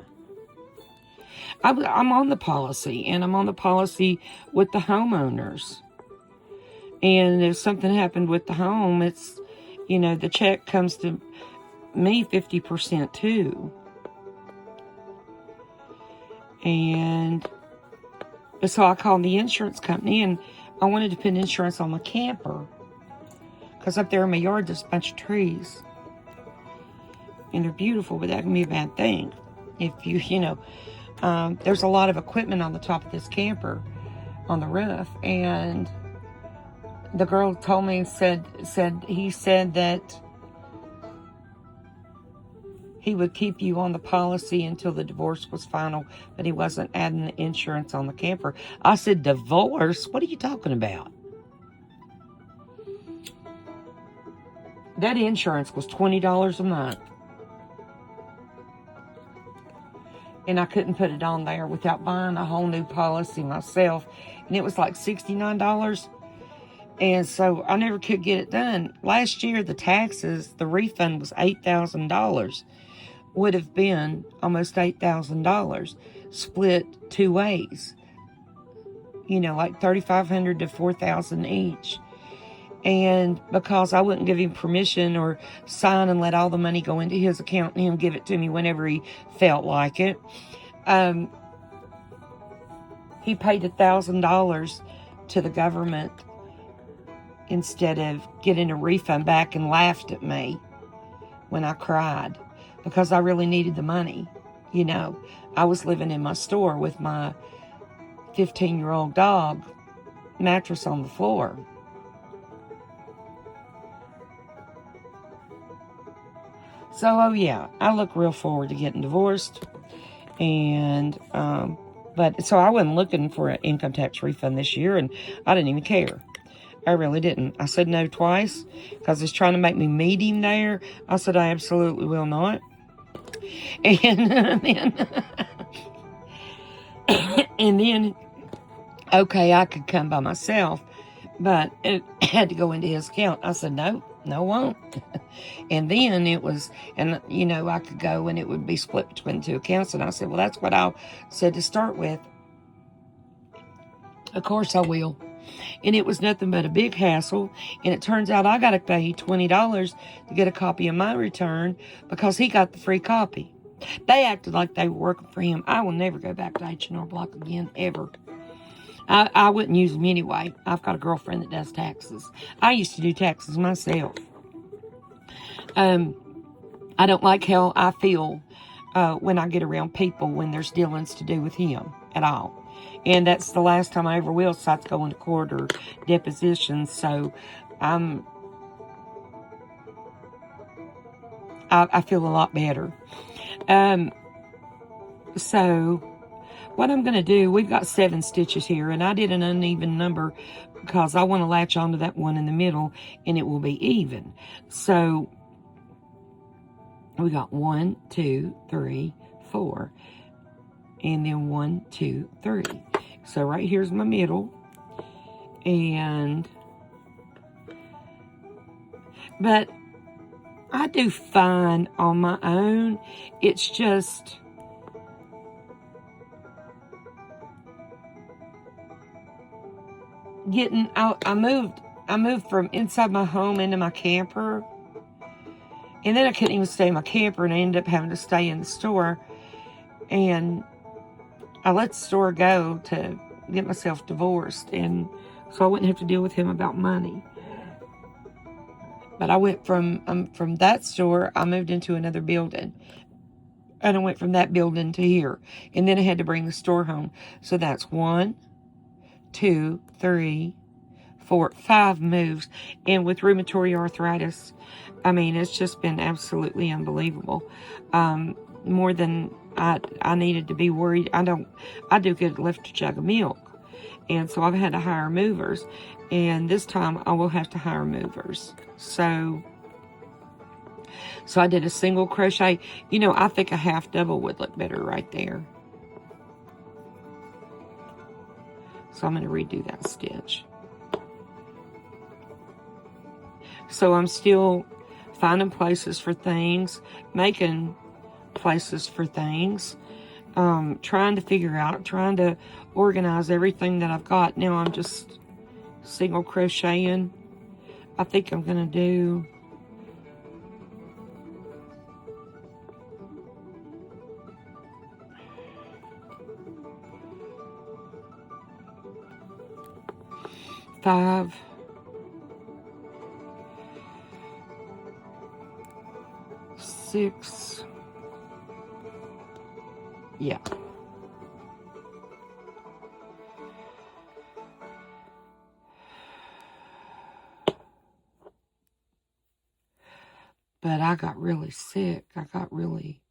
I'm on the policy, and I'm on the policy with the homeowners. And if something happened with the home, it's, the check comes to me 50% too. And so I called the insurance company, and I wanted to put insurance on my camper. Because up there in my yard, there's a bunch of trees. And they're beautiful, but that can be a bad thing. If there's a lot of equipment on the top of this camper, on the roof. And the girl told me, he said that he would keep you on the policy until the divorce was final, but he wasn't adding the insurance on the camper. I said, divorce? What are you talking about? That insurance was $20 a month. And I couldn't put it on there without buying a whole new policy myself. And it was like $69. And so I never could get it done. Last year, the refund was $8,000. Would have been almost $8,000 split 2 ways. Like $3,500 to $4,000 each. And because I wouldn't give him permission or sign and let all the money go into his account and him give it to me whenever he felt like it, he paid $1,000 to the government instead of getting a refund back, and laughed at me when I cried because I really needed the money. You know, I was living in my store with my 15-year-old dog mattress on the floor. So, oh yeah, I look real forward to getting divorced. And, but so I wasn't looking for an income tax refund this year, and I didn't even care. I really didn't. I said no twice because it's trying to make me meet him there. I said I absolutely will not. And then, and then, okay, I could come by myself, but it had to go into his account. I said no, won't. And then it was, and you know, I could go and it would be split between two accounts. And I said, well, that's what I said to start with. Of course I will. And it was nothing but a big hassle. And it turns out I got to pay $20 to get a copy of my return because he got the free copy. They acted like they were working for him. I will never go back to H&R Block again, ever. I wouldn't use them anyway. I've got a girlfriend that does taxes. I used to do taxes myself. I don't like how I feel when I get around people when there's dealings to do with him at all. And that's the last time I ever will, besides going to court or depositions. So I feel a lot better. So what I'm going to do, we've got 7 stitches here, and I did an uneven number because I want to latch onto that one in the middle, and it will be even. So we got 1, 2, 3, 4, and then 1, 2, 3. So right here's my middle, but I do fine on my own. It's just getting out. I moved from inside my home into my camper, and then I couldn't even stay in my camper, and I ended up having to stay in the store. And I let the store go to get myself divorced, and so I wouldn't have to deal with him about money. But I went from that store, I moved into another building. And I went from that building to here. And then I had to bring the store home. So that's 1, 2, 3, 4, 5 moves. And with rheumatoid arthritis, I mean, it's just been absolutely unbelievable. More than I needed to be worried. I do get lift a jug of milk. And so I've had to hire movers. And this time I will have to hire movers. So I did a single crochet. You know, I think a half double would look better right there. So I'm going to redo that stitch. So I'm still finding places for things, making places for things, trying to organize everything that I've got. Now I'm just single crocheting. I think I'm going to do five, 6, yeah. But I got really sick. I got really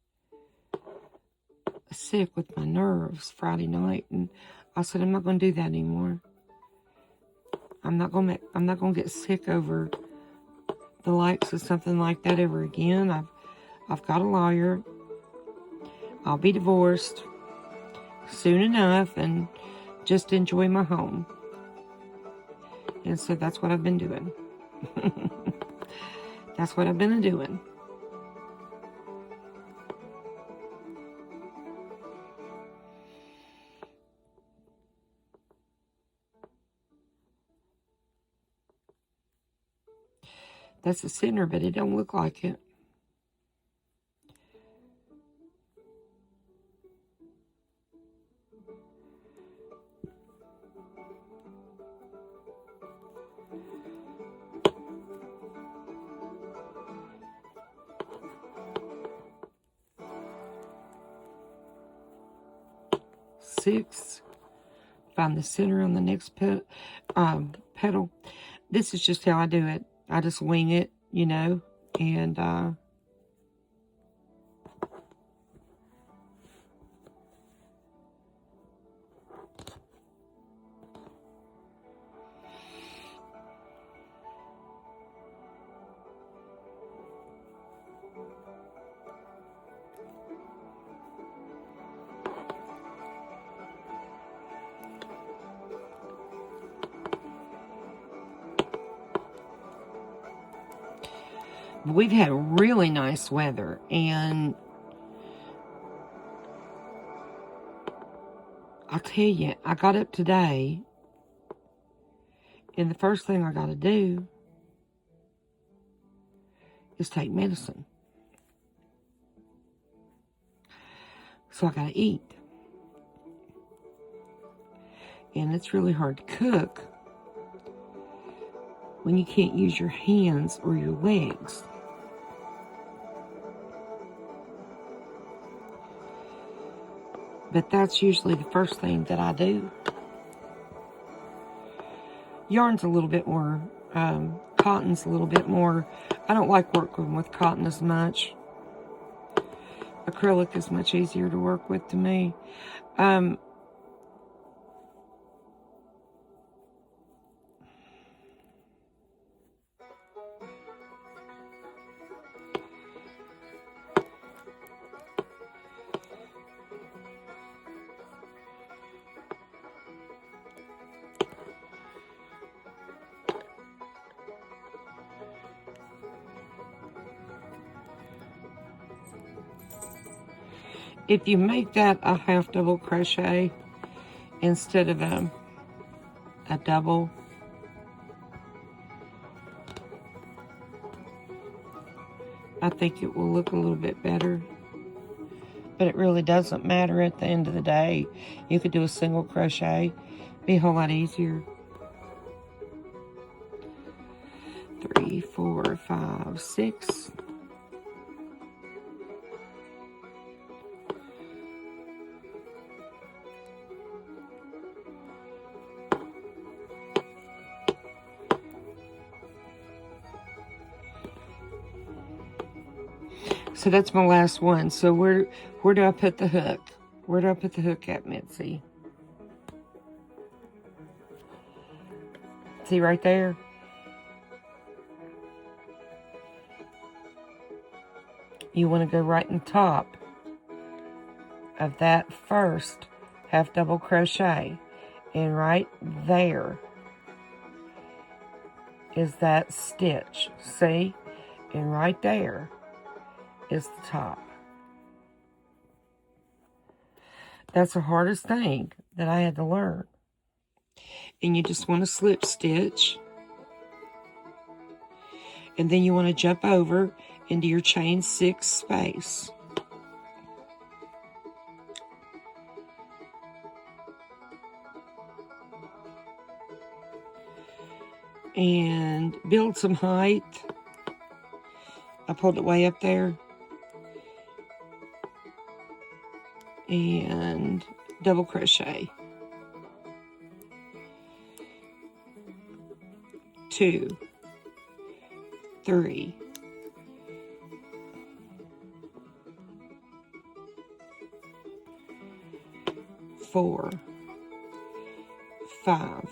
sick with my nerves Friday night, and I said I'm not going to do that anymore. I'm not going to get sick over the likes of something like that ever again. I've got a lawyer. I'll be divorced soon enough and just enjoy my home. And so that's what I've been doing. That's what I've been doing. That's the center, but it don't look like it. 6. Find the center on the next petal. This is just how I do it. I just wing it, you know, and we've had really nice weather, and I'll tell you, I got up today, and the first thing I got to do is take medicine. So I got to eat. And it's really hard to cook when you can't use your hands or your legs. But that's usually the first thing that I do. Yarn's a little bit more, cotton's a little bit more. I don't like working with cotton as much. Acrylic is much easier to work with to me. If you make that a half double crochet instead of a double, I think it will look a little bit better. But it really doesn't matter at the end of the day. You could do a single crochet, be a whole lot easier. 3, 4, 5, 6. So that's my last one. So where do I put the hook? Where do I put the hook at, Mitzi? See right there? You want to go right in top of that first half double crochet. And right there is that stitch. See? And right there is the top. That's the hardest thing that I had to learn. And you just want to slip stitch. And then you want to jump over into your chain 6 space. And build some height. I pulled it way up there. And double crochet. 2, 3, 4, 5.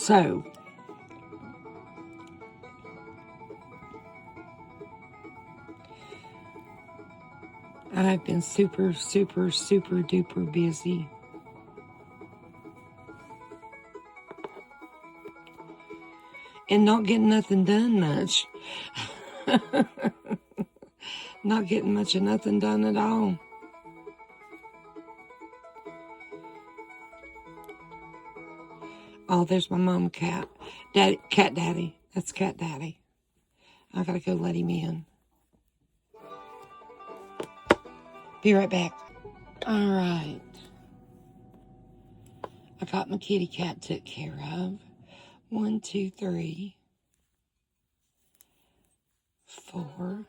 So, I've been super, super, super duper busy. And not getting nothing done much. Not getting much of nothing done at all. Oh, there's my mama cat. Daddy, cat daddy. That's cat daddy. I gotta go let him in. Be right back. All right. I got my kitty cat took care of. 1, 2, 3, 4. 5.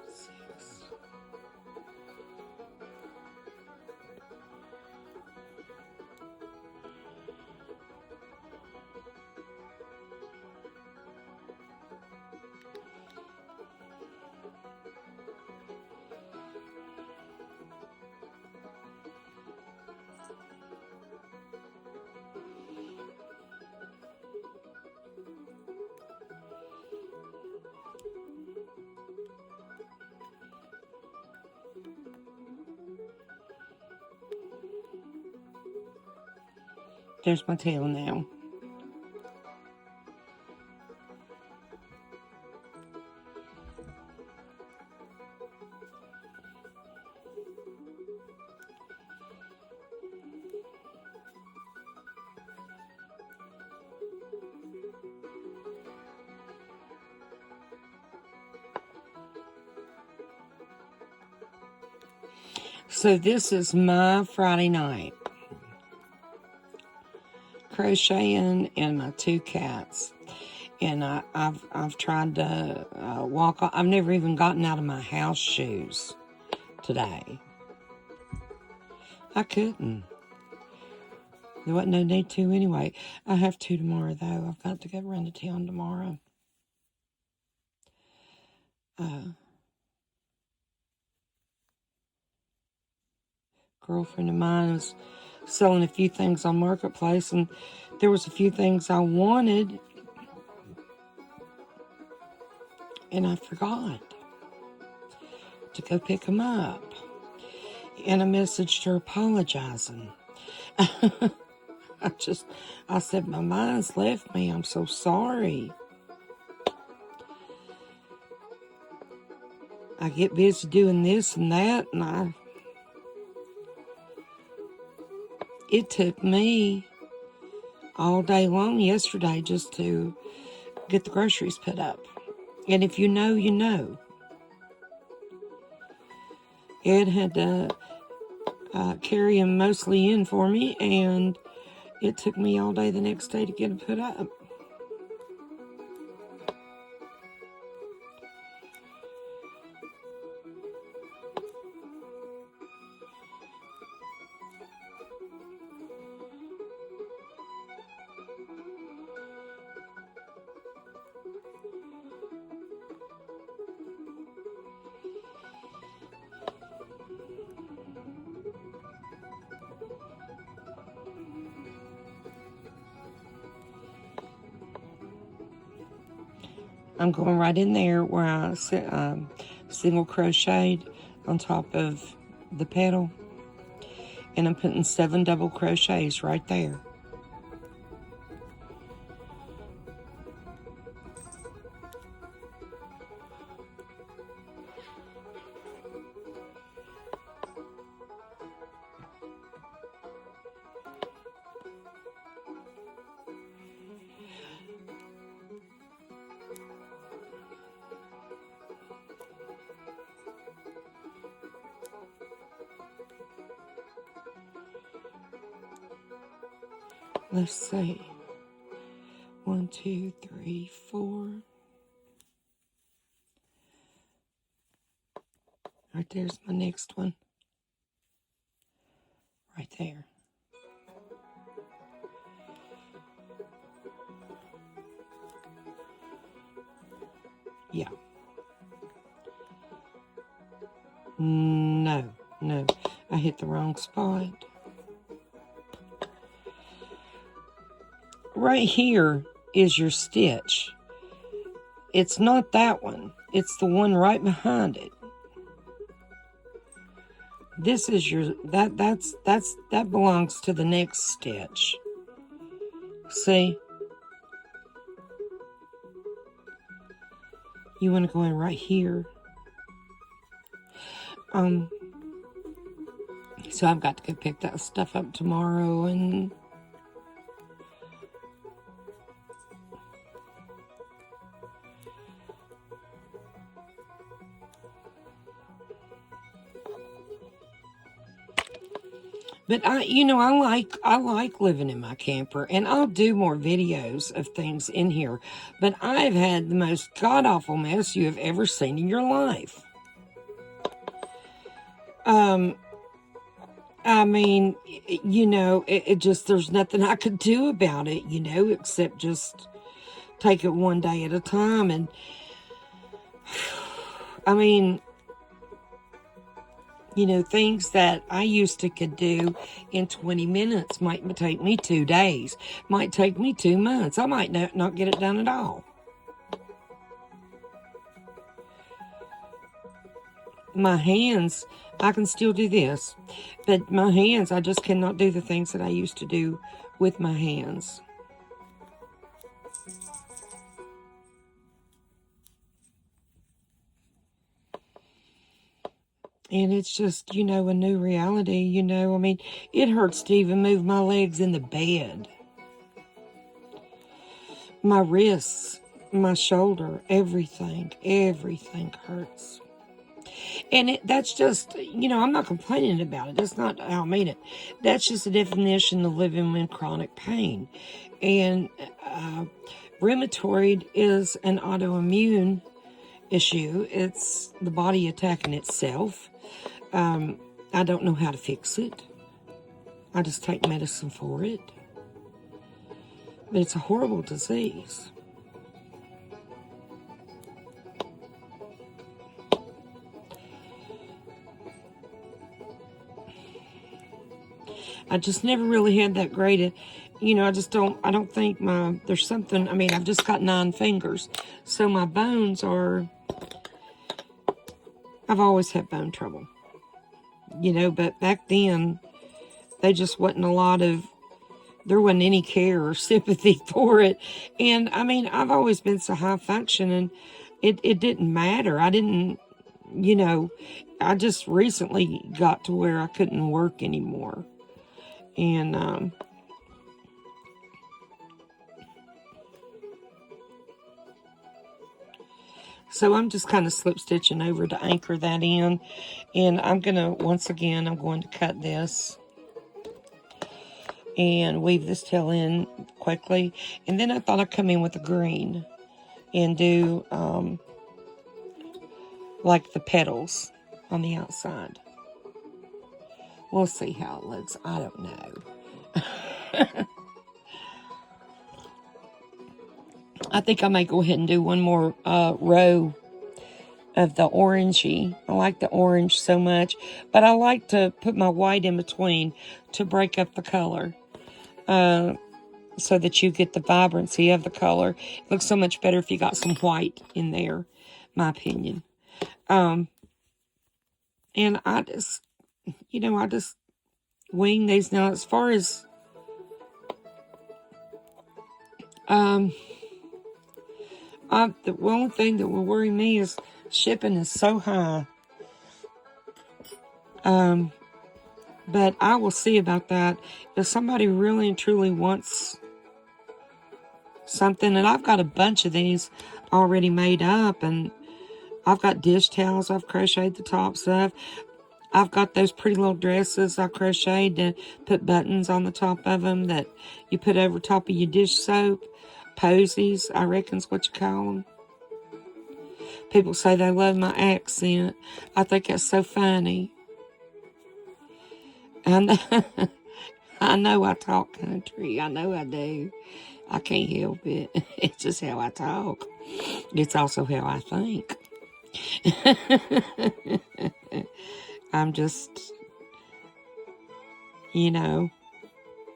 6. There's my tail now. So this is my Friday night. Crocheting and my 2 cats. And I've tried to walk. I've never even gotten out of my house shoes today. I couldn't. There wasn't no need to anyway. I have to tomorrow though. I've got to go run to town tomorrow. Girlfriend of mine was selling a few things on Marketplace, and there was a few things I wanted, and I forgot to go pick them up. And I messaged her apologizing. I said, my mind's left me. I'm so sorry. I get busy doing this and that, and it took me all day long yesterday just to get the groceries put up. And if you know, you know. Ed had to carry them mostly in for me, and it took me all day the next day to get them put up. I'm going right in there where I single crocheted on top of the petal, and I'm putting 7 double crochets right there. Let's see. 1, 2, 3, 4. Right there's my next one. Right there. Yeah. No, no. I hit the wrong spot. Right here is your stitch. It's not that one. It's the one right behind it. This is your, that belongs to the next stitch. See? You want to go in right here. So I've got to go pick that stuff up tomorrow, and but I like living in my camper, and I'll do more videos of things in here. But I've had the most god-awful mess you have ever seen in your life. I mean, it just, there's nothing I could do about it, except just take it one day at a time. And I mean, things that I used to could do in 20 minutes might take me 2 days, might take me 2 months. I might not get it done at all. My hands, I can still do this, but my hands, I just cannot do the things that I used to do with my hands. And it's just, a new reality, I mean, it hurts to even move my legs in the bed. My wrists, my shoulder, everything hurts. And that's just, I'm not complaining about it. That's not how I mean it. That's just a definition of living in chronic pain. And rheumatoid is an autoimmune issue. It's the body attacking itself. I don't know how to fix it. I just take medicine for it. But it's a horrible disease. I just never really had that great, I don't think there's something, I mean, I've just got 9 fingers. So my bones I've always had bone trouble. But back then, there wasn't any care or sympathy for it. And, I mean, I've always been so high function, and it didn't matter. I didn't, I just recently got to where I couldn't work anymore. And, so I'm just kind of slip stitching over to anchor that in. And I'm going to cut this and weave this tail in quickly. And then I thought I'd come in with a green and do like the petals on the outside. We'll see how it looks. I don't know. I think I may go ahead and do one more row of the orangey. I like the orange so much, but I like to put my white in between to break up the color so that you get the vibrancy of the color. It looks so much better if you got some white in there, my opinion. And I just, I just wing these. Now, as far as the only thing that will worry me is shipping is so high. But I will see about that. If somebody really and truly wants something, and I've got a bunch of these already made up, and I've got dish towels I've crocheted the tops of. I've got those pretty little dresses I crocheted to put buttons on the top of them that you put over top of your dish soap. Posies, I reckon's what you call them. People say they love my accent. I think that's so funny. And I know I talk country. I know I do. I can't help it. It's just how I talk. It's also how I think. I'm just, you know,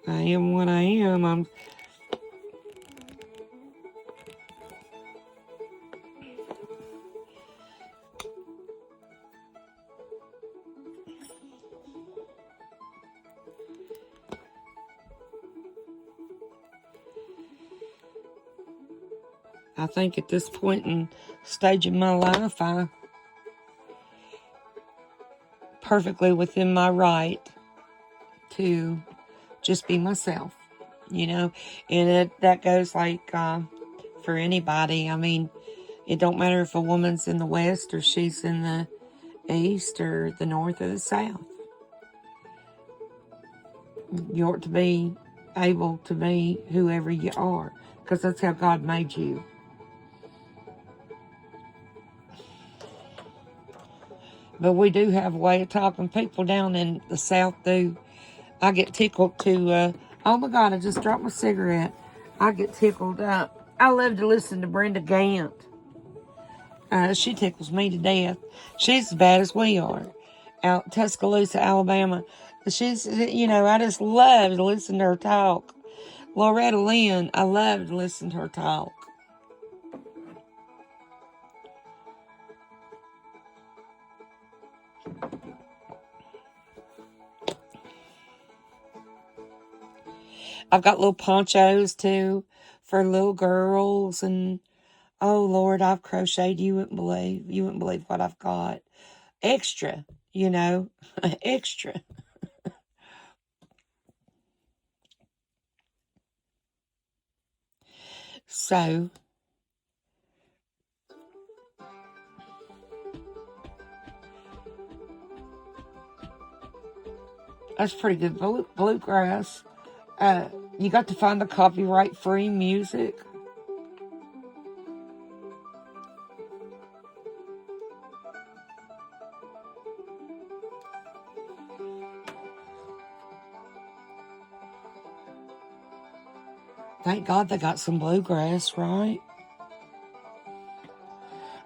I am what I am. I think at this point in stage of my life, I perfectly within my right to just be myself, you know, and that goes like for anybody. I mean, it don't matter if a woman's in the West or she's in the East or the North or the South. You ought to be able to be whoever you are, because that's how God made you. But we do have a way of talking. People down in the South do. I get tickled to, oh my God, I just dropped my cigarette. I get tickled. I love to listen to Brenda Gant. She tickles me to death. She's as bad as we are out Tuscaloosa, Alabama. She's, you know, I just love to listen to her talk. Loretta Lynn, I love to listen to her talk. I've got little ponchos too for little girls, and oh Lord, I've crocheted. You wouldn't believe what I've got. Extra, you know, extra. So, that's pretty good bluegrass. You got to find the copyright-free music. Thank God they got some bluegrass, right?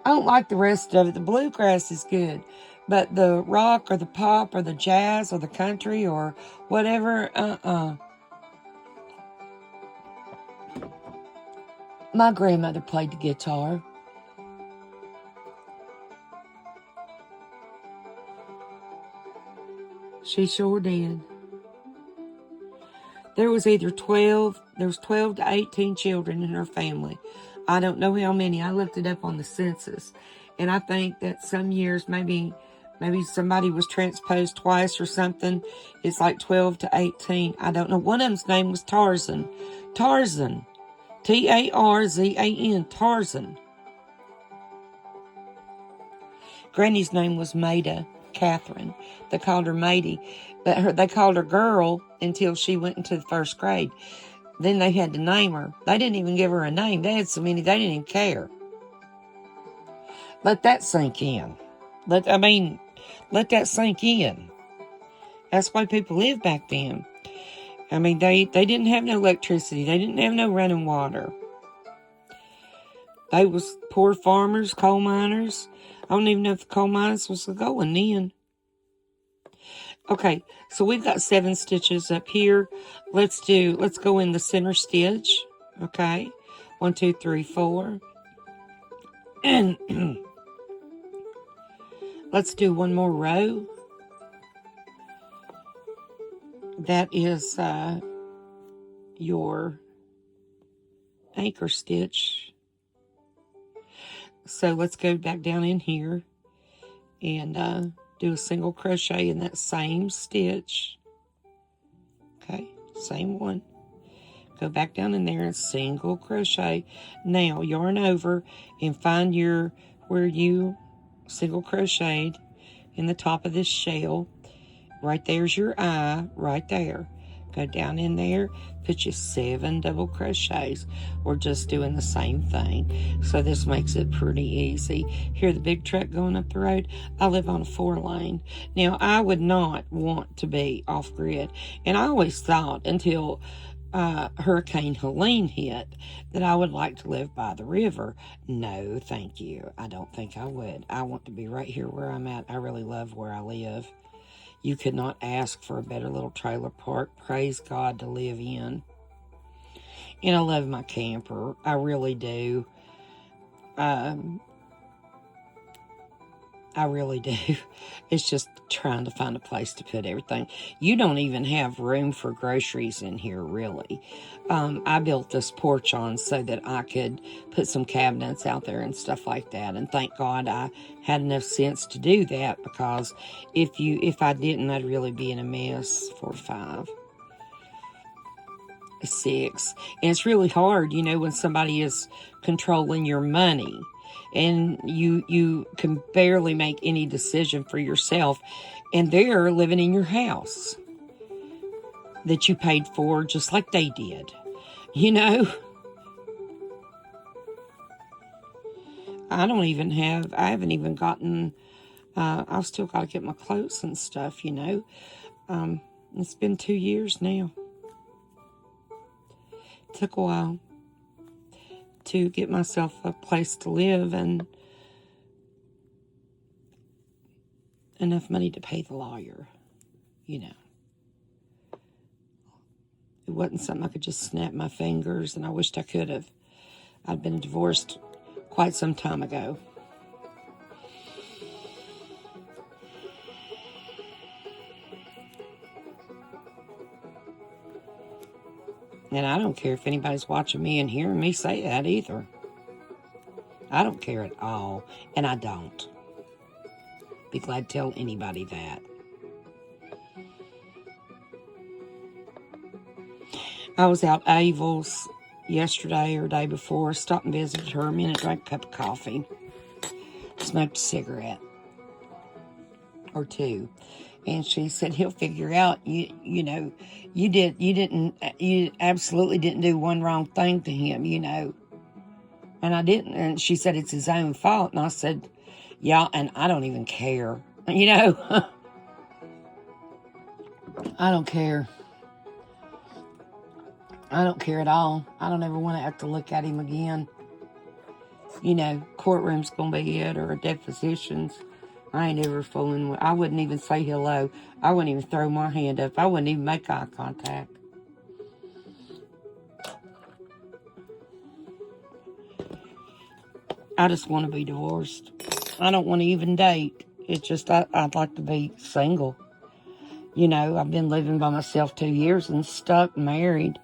I don't like the rest of it. The bluegrass is good, but the rock or the pop or the jazz or the country or whatever, My grandmother played the guitar. She sure did. There was 12 to 18 children in her family. I don't know how many. I looked it up on the census. And I think that some years, maybe somebody was transposed twice or something. It's like 12 to 18. I don't know. One of them's name was Tarzan. Tarzan. Tarzan. Tarzan. Granny's name was Maida Catherine. They called her Maidie, but they called her Girl until she went into the first grade. Then they had to name her. They didn't even give her a name. They had so many, they didn't even care. Let that sink in. Let that sink in. That's why people lived back then. I mean, they didn't have no electricity. They didn't have no running water. They was poor farmers, coal miners. I don't even know if the coal miners was going then. Okay, so we've got 7 stitches up here. Let's go in the center stitch. Okay, 1, 2, 3, 4. And let's do one more row. That is your anchor stitch. So let's go back down in here and do a single crochet in that same stitch. Okay, same one. Go back down in there and single crochet. Now yarn over and find where you single crocheted in the top of this shell. Right there's your eye, right there. Go down in there, put your 7 double crochets. We're just doing the same thing. So this makes it pretty easy. Hear the big truck going up the road? I live on a 4-lane. Now, I would not want to be off-grid. And I always thought until Hurricane Helene hit, that I would like to live by the river. No, thank you. I don't think I would. I want to be right here where I'm at. I really love where I live. You could not ask for a better little trailer park, praise God, to live in. And I love my camper. I really do. Um, I really do. It's just trying to find a place to put everything. You don't even have room for groceries in here, really. I built this porch on so that I could put some cabinets out there and stuff like that. And thank God I had enough sense to do that, because if I didn't, I'd really be in a mess. 4, 5, 6. And it's really hard, when somebody is controlling your money and you can barely make any decision for yourself, and they're living in your house that you paid for just like they did. I haven't even gotten, I've still got to get my clothes and stuff. It's been 2 years now. Took a while to get myself a place to live and enough money to pay the lawyer. It wasn't something I could just snap my fingers, and I wished I could have. I'd been divorced quite some time ago. And I don't care if anybody's watching me and hearing me say that either. I don't care at all, and I don't. Be glad to tell anybody that. I was out at Avel's yesterday or day before, stopped and visited her a minute, drank a cup of coffee, smoked a cigarette or two. And she said, he'll figure out, you absolutely didn't do one wrong thing to him, And I didn't. And she said, it's his own fault. And I said, yeah, and I don't even care, I don't care. I don't care at all. I don't ever want to have to look at him again. Courtroom's going to be it, or depositions. I ain't ever fooling with. I wouldn't even say hello. I wouldn't even throw my hand up. I wouldn't even make eye contact. I just want to be divorced. I don't want to even date. It's just I'd like to be single. I've been living by myself 2 years and stuck married.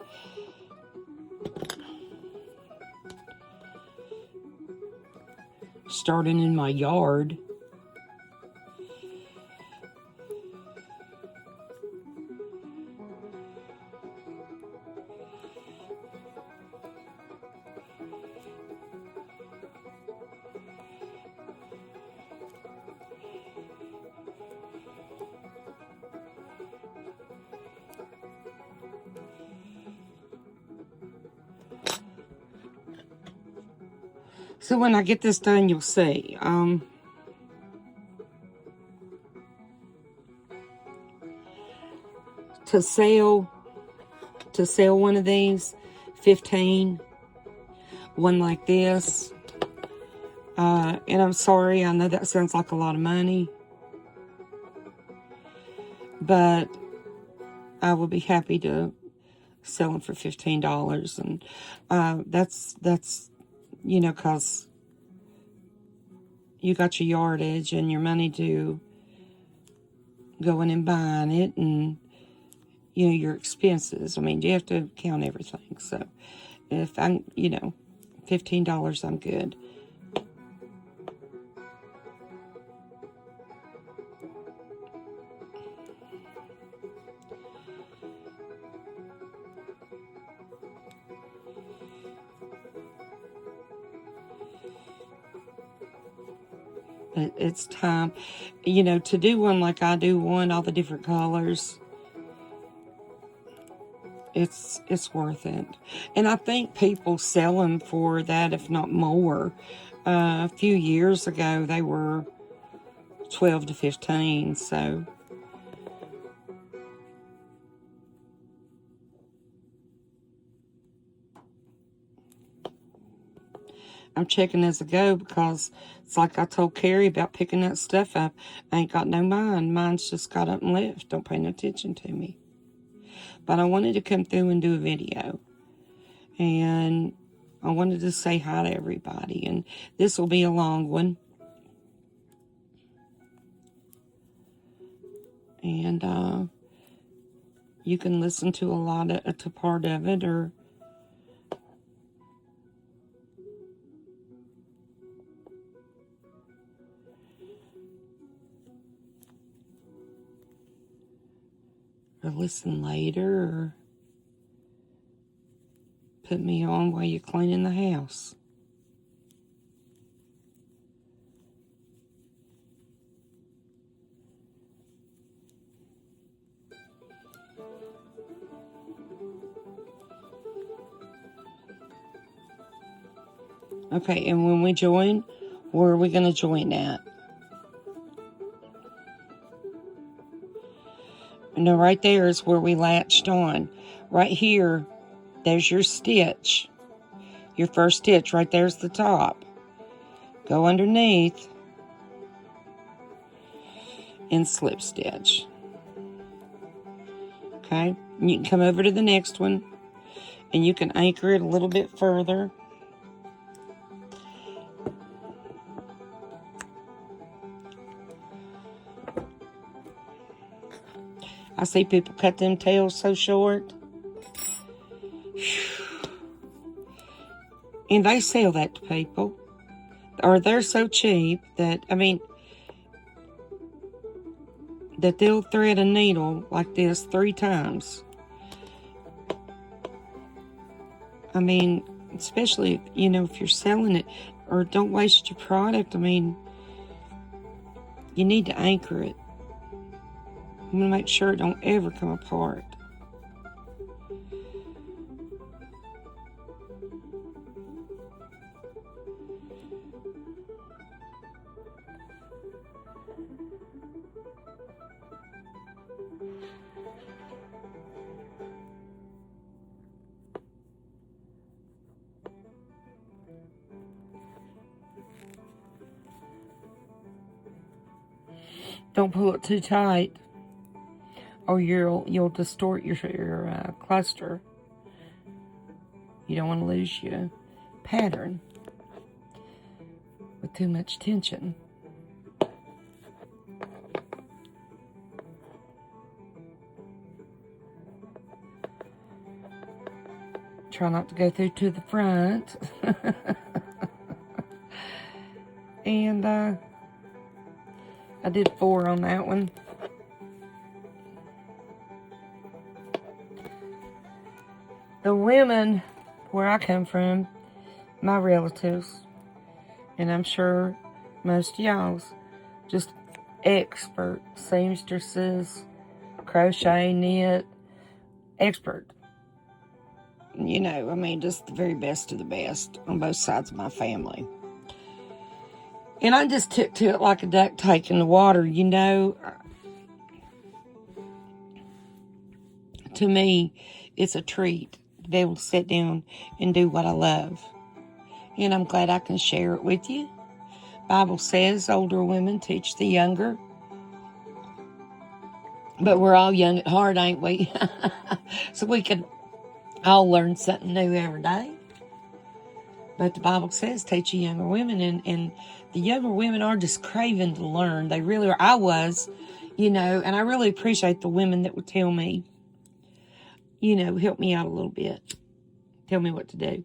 Starting in my yard. So when I get this done, you'll see. To sell one of these, 15. One like this. And I'm sorry, I know that sounds like a lot of money, but I will be happy to sell them for $15. And that's because you got your yardage and your money to going and buying it, and your expenses. I mean, you have to count everything. So if I'm, $15, I'm good. It's time, to do one like I do one, all the different colors. It's worth it. And I think people sell them for that, if not more. A few years ago, they were 12 to 15, so. I'm checking as I go because it's like I told Carrie about picking that stuff up. I ain't got no mind. Mine's just got up and left. Don't pay no attention to me. But I wanted to come through and do a video. And I wanted to say hi to everybody. And this will be a long one. And you can listen to a lot of to part of it, or listen later, or put me on while you're cleaning the house. Okay, and when we join, where are we going to join at? No, right there is where we latched on. Right here, there's your stitch. Your first stitch, right there's the top. Go underneath and slip stitch. Okay, and you can come over to the next one and you can anchor it a little bit further. I see people cut them tails so short. And they sell that to people. Or they're so cheap that, I mean, that they'll thread a needle like this 3 times. I mean, especially, you know, if you're selling it, or don't waste your product. I mean, you need to anchor it. I'm going to make sure it don't ever come apart. Don't pull it too tight, or you'll distort your cluster. You don't want to lose your pattern with too much tension. Try not to go through to the front. And I did 4 on that one. The women where I come from, my relatives, and I'm sure most of y'all's, just expert seamstresses, crochet, knit, expert. You know, I mean, just the very best of the best on both sides of my family. And I just took to it like a duck taking the water, you know. To me, it's a treat to be able to sit down and do what I love. And I'm glad I can share it with you. Bible says older women teach the younger. But we're all young at heart, ain't we? So we can all learn something new every day. But the Bible says teach the younger women, and the younger women are just craving to learn. They really are. I was, you know, and I really appreciate the women that would tell me, you know, help me out a little bit. Tell me what to do.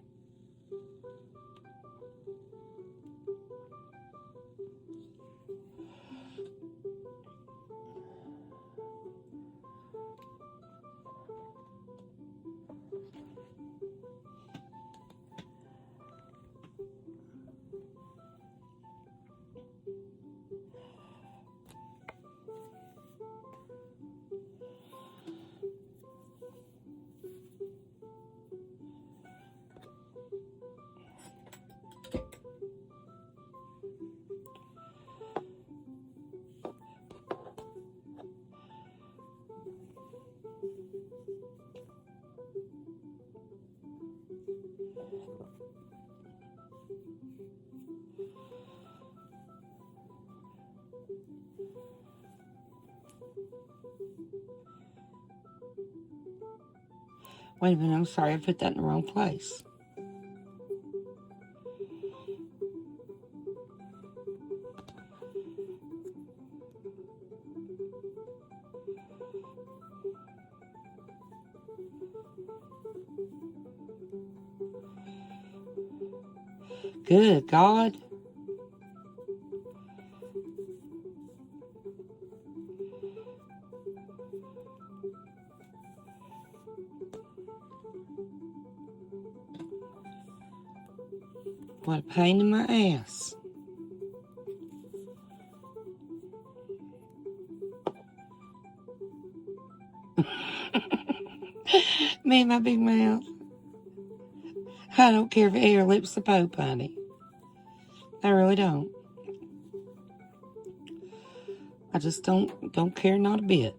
Wait a minute, I'm sorry, I put that in the wrong place. Good God. What a pain in my ass. Me and my big mouth. I don't care if it hair lips the Pope, honey. I really don't. I just don't care not a bit.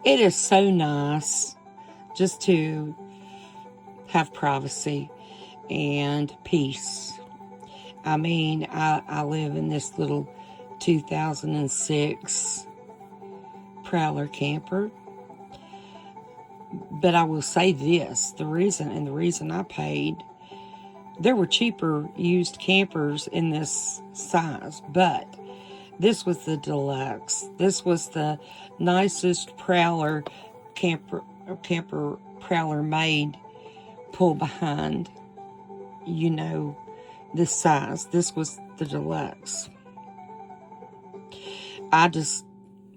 It is so nice just to have privacy and peace. I mean, I live in this little 2006 Prowler camper. But I will say this, the reason I paid, there were cheaper used campers in this size, but this was the deluxe. This was the nicest Prowler camper Prowler made pull behind, you know, this size. This was the deluxe.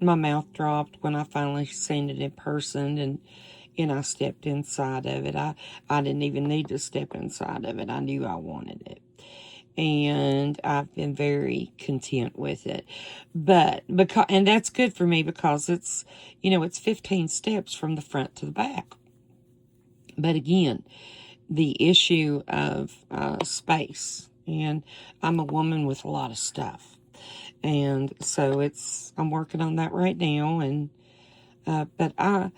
My mouth dropped when I finally seen it in person, and I stepped inside of it. I didn't even need to step inside of it. I knew I wanted it. And I've been very content with it. And that's good for me because it's 15 steps from the front to the back. But again, the issue of space. And I'm a woman with a lot of stuff. And so I'm working on that right now. And, but I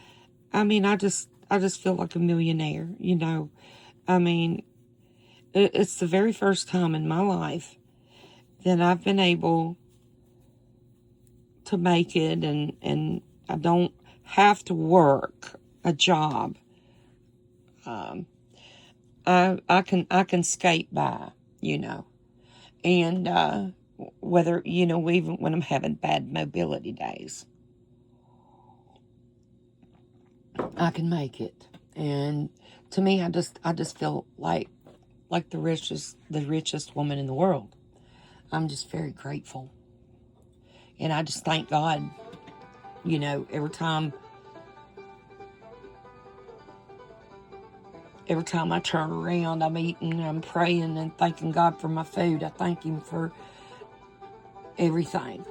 mean, I just feel like a millionaire, I mean, it's the very first time in my life that I've been able to make it, and I don't have to work a job. I can skate by, and whether even when I'm having bad mobility days, I can make it. And to me, I just feel like the richest woman in the world. I'm just very grateful. And I just thank God, every time I turn around, I'm eating, I'm praying and thanking God for my food. I thank Him for everything.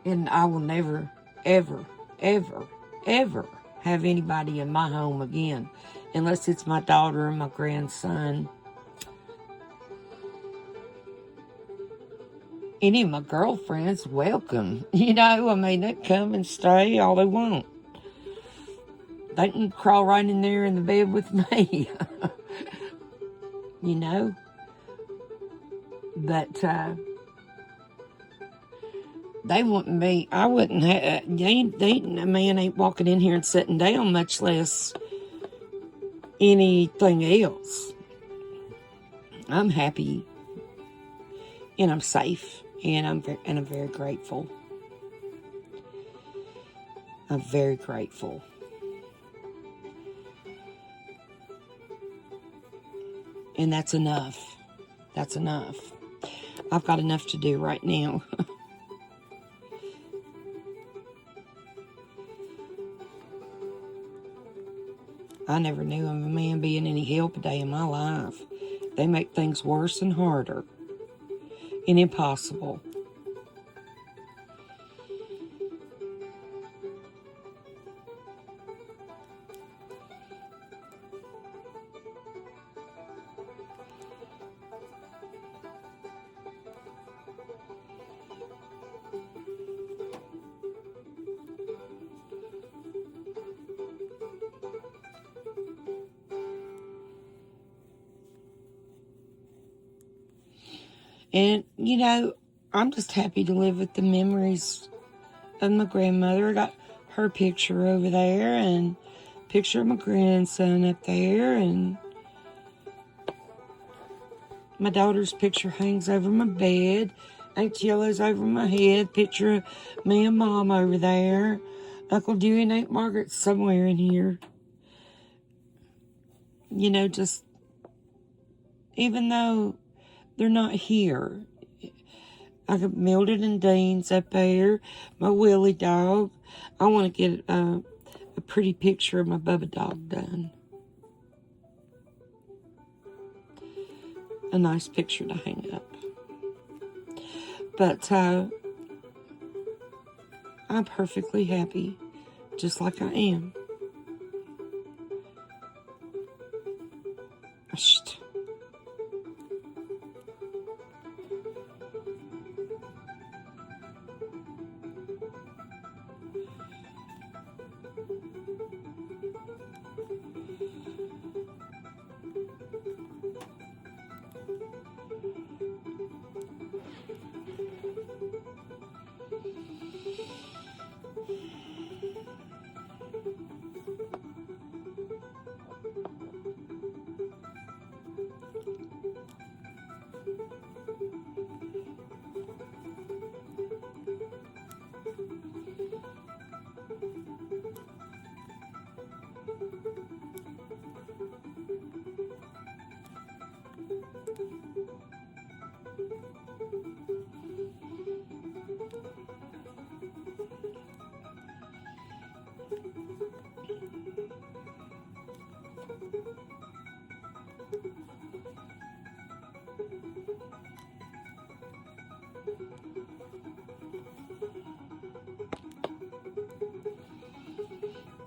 And I will never, ever, ever, ever have anybody in my home again, unless it's my daughter and my grandson. Any of my girlfriends, welcome. I mean, they come and stay all they want. They can crawl right in there in the bed with me. But they wouldn't be, I wouldn't have, a man ain't walking in here and sitting down, much less anything else. I'm happy, and I'm safe, and I'm very grateful. I'm very grateful. And that's enough. That's enough. I've got enough to do right now. I never knew of a man being any help a day in my life. They make things worse and harder and impossible. And, you know, I'm just happy to live with the memories of my grandmother. I got her picture over there, and picture of my grandson up there, and my daughter's picture hangs over my bed. Aunt Yellow's over my head. Picture of me and Mom over there. Uncle Dewey and Aunt Margaret's somewhere in here. You know, just even though they're not here, I got Mildred and Dean's up there. My Willie dog. I want to get a pretty picture of my Bubba dog done. A nice picture to hang up. But I'm perfectly happy, just like I am. Shh.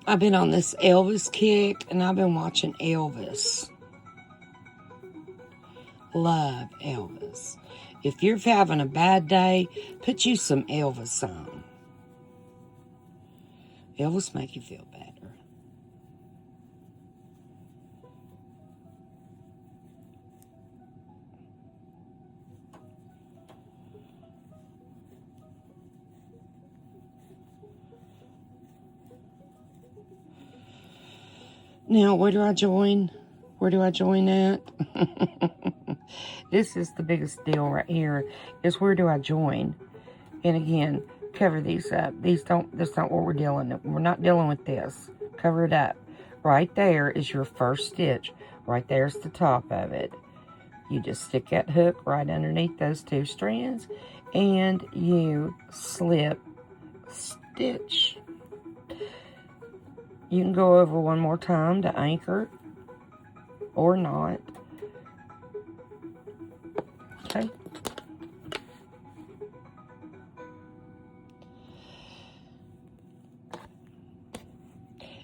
I've been on this Elvis kick, and I've been watching Elvis. Love Elvis. If you're having a bad day, put you some Elvis on. Elvis make you feel better. Now, where do I join? Where do I join at? This is the biggest deal right here, is where do I join? And again, cover these up. That's not what we're dealing with. We're not dealing with this. Cover it up. Right there is your first stitch. Right there's the top of it. You just stick that hook right underneath those two strands, and you slip stitch. You can go over one more time to anchor or not. Okay.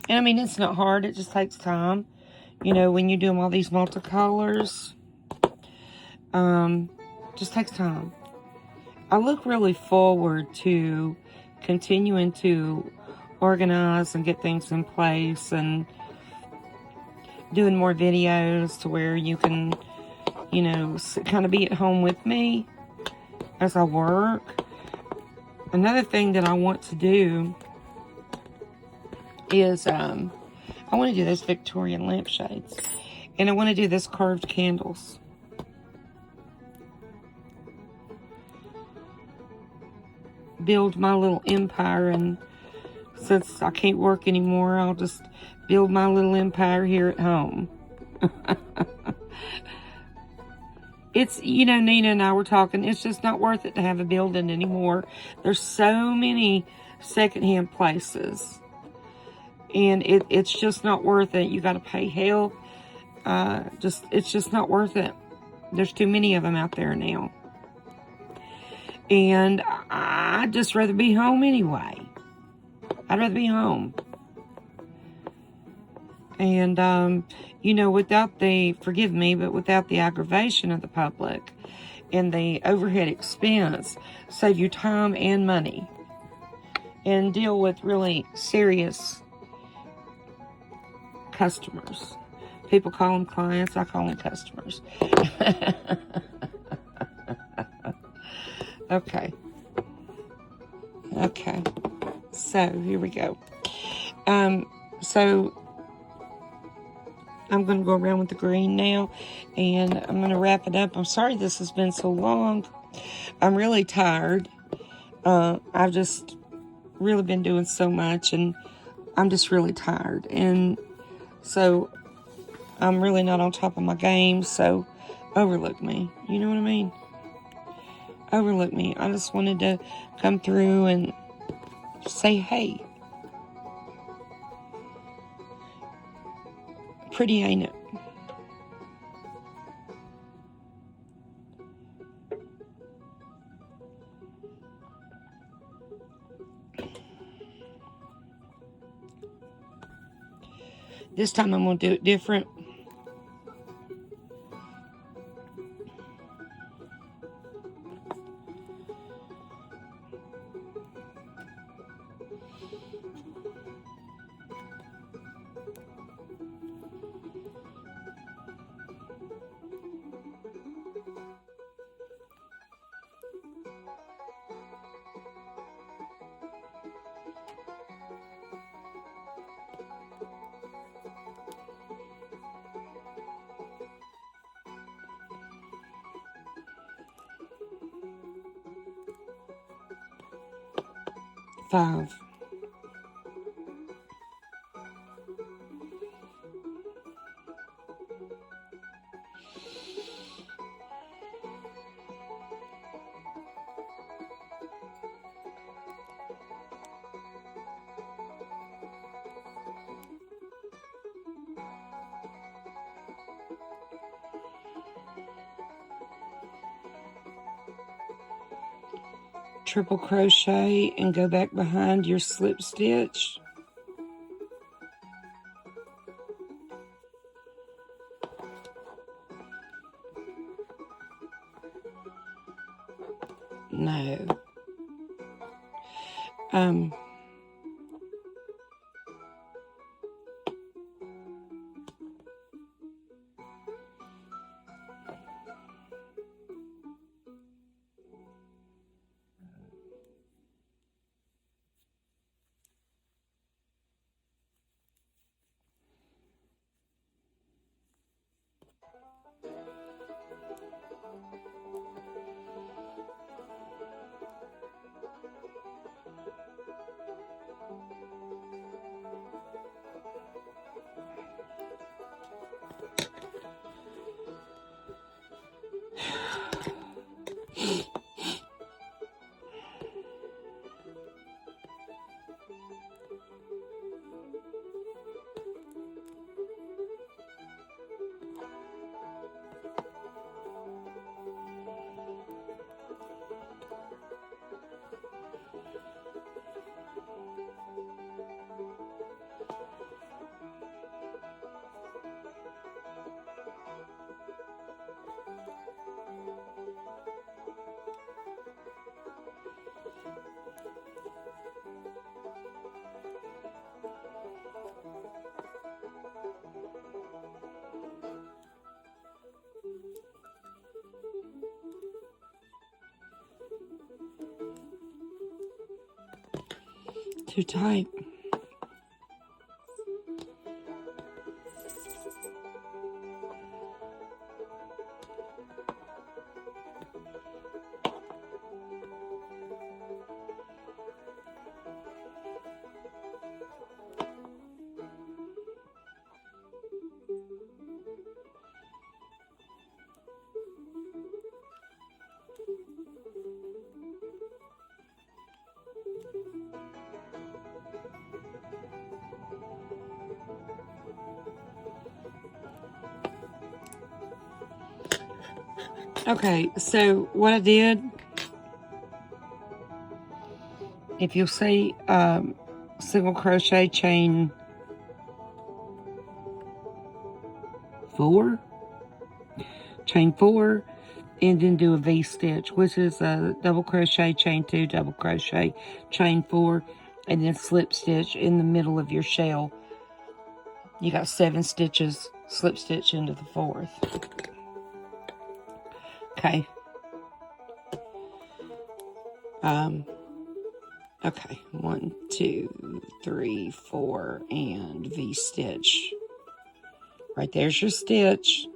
And I mean, it's not hard. It just takes time. You know, when you're doing all these multicolors, just takes time. I look really forward to continuing to organize and get things in place, and doing more videos to where you can, you know, kind of be at home with me as I work. Another thing that I want to do is I want to do those Victorian lampshades, and I want to do this curved candles. Build my little empire, and since I can't work anymore, I'll just build my little empire here at home. It's, you know, Nina and I were talking, it's just not worth it to have a building anymore. There's so many secondhand places, and it's just not worth it. You got to pay hell. It's just not worth it. There's too many of them out there now. And I'd just rather be home anyway. I'd rather be home. And, you know, without the, forgive me, but without the aggravation of the public and the overhead expense, save you time and money. And deal with really serious customers. People call them clients, I call them customers. Okay. Okay. So, here we go. So, I'm going to go around with the green now, and I'm going to wrap it up. I'm sorry this has been so long. I'm really tired. I've just really been doing so much, and I'm just really tired. And so, I'm really not on top of my game, so overlook me. You know what I mean? Overlook me. I just wanted to come through and say, hey, pretty, ain't it? This time I'm going to do it different. Five. Triple crochet and go back behind your slip stitch. No. Too tight. Okay, so what I did, if you'll see, single crochet chain 4, chain 4, and then do a V-stitch, which is a double crochet, chain 2, double crochet, chain 4, and then slip stitch in the middle of your shell. You got 7 stitches, slip stitch into the 4th. Okay. Okay, 1, 2, 3, 4, and V-stitch. Right there's your stitch.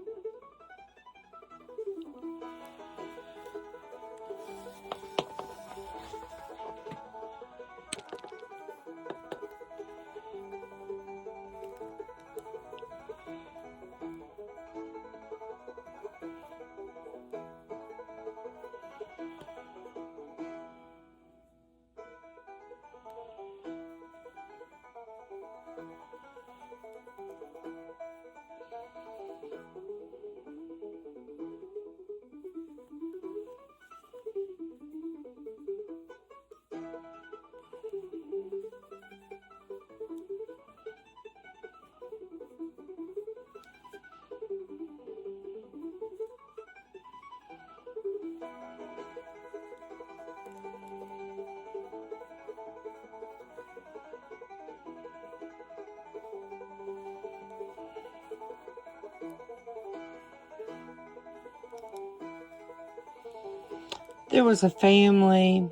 There was a family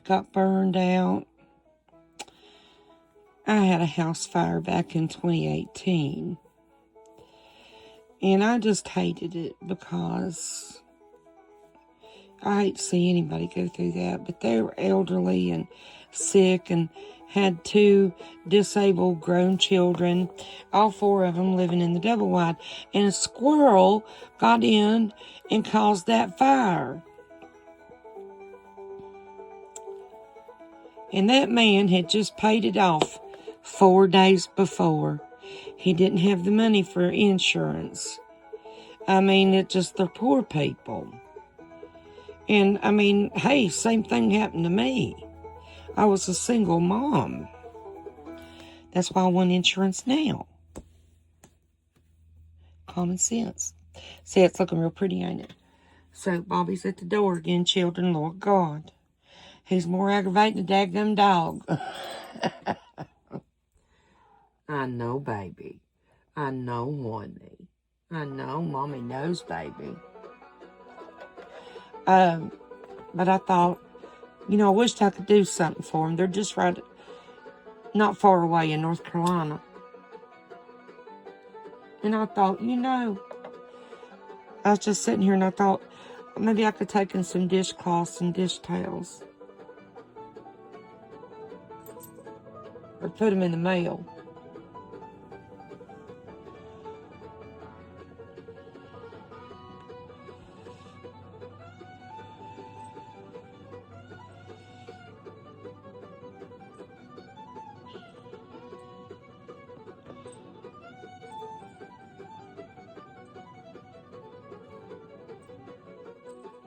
got burned out. I had a house fire back in 2018. And I just hated it because I hate to see anybody go through that. But they were elderly and sick and had 2 disabled grown children, all 4 of them living in the double wide. And a squirrel got in and caused that fire. And that man had just paid it off 4 days before. He didn't have the money for insurance. I mean, it's just the poor people. And I mean, hey, same thing happened to me. I was a single mom. That's why I want insurance now. Common sense. See, it's looking real pretty, ain't it? So, Bobby's at the door again, children, Lord God. He's more aggravating than a daggum dog. I know, baby. I know, honey. I know, Mommy knows, baby. But I thought, you know, I wished I could do something for them. They're just right, not far away in North Carolina. And I thought, you know, I was just sitting here and I thought, maybe I could take in some dishcloths and dish towels. Or put them in the mail.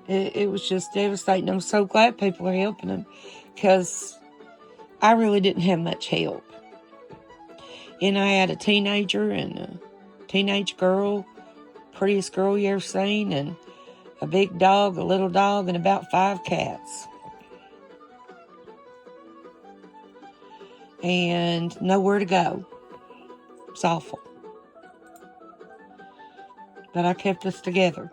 It was just devastating. I'm so glad people are helping them because I really didn't have much help. And I had a teenager and a teenage girl, prettiest girl you ever seen, and a big dog, a little dog, and about 5 cats. And nowhere to go. It's awful. But I kept us together.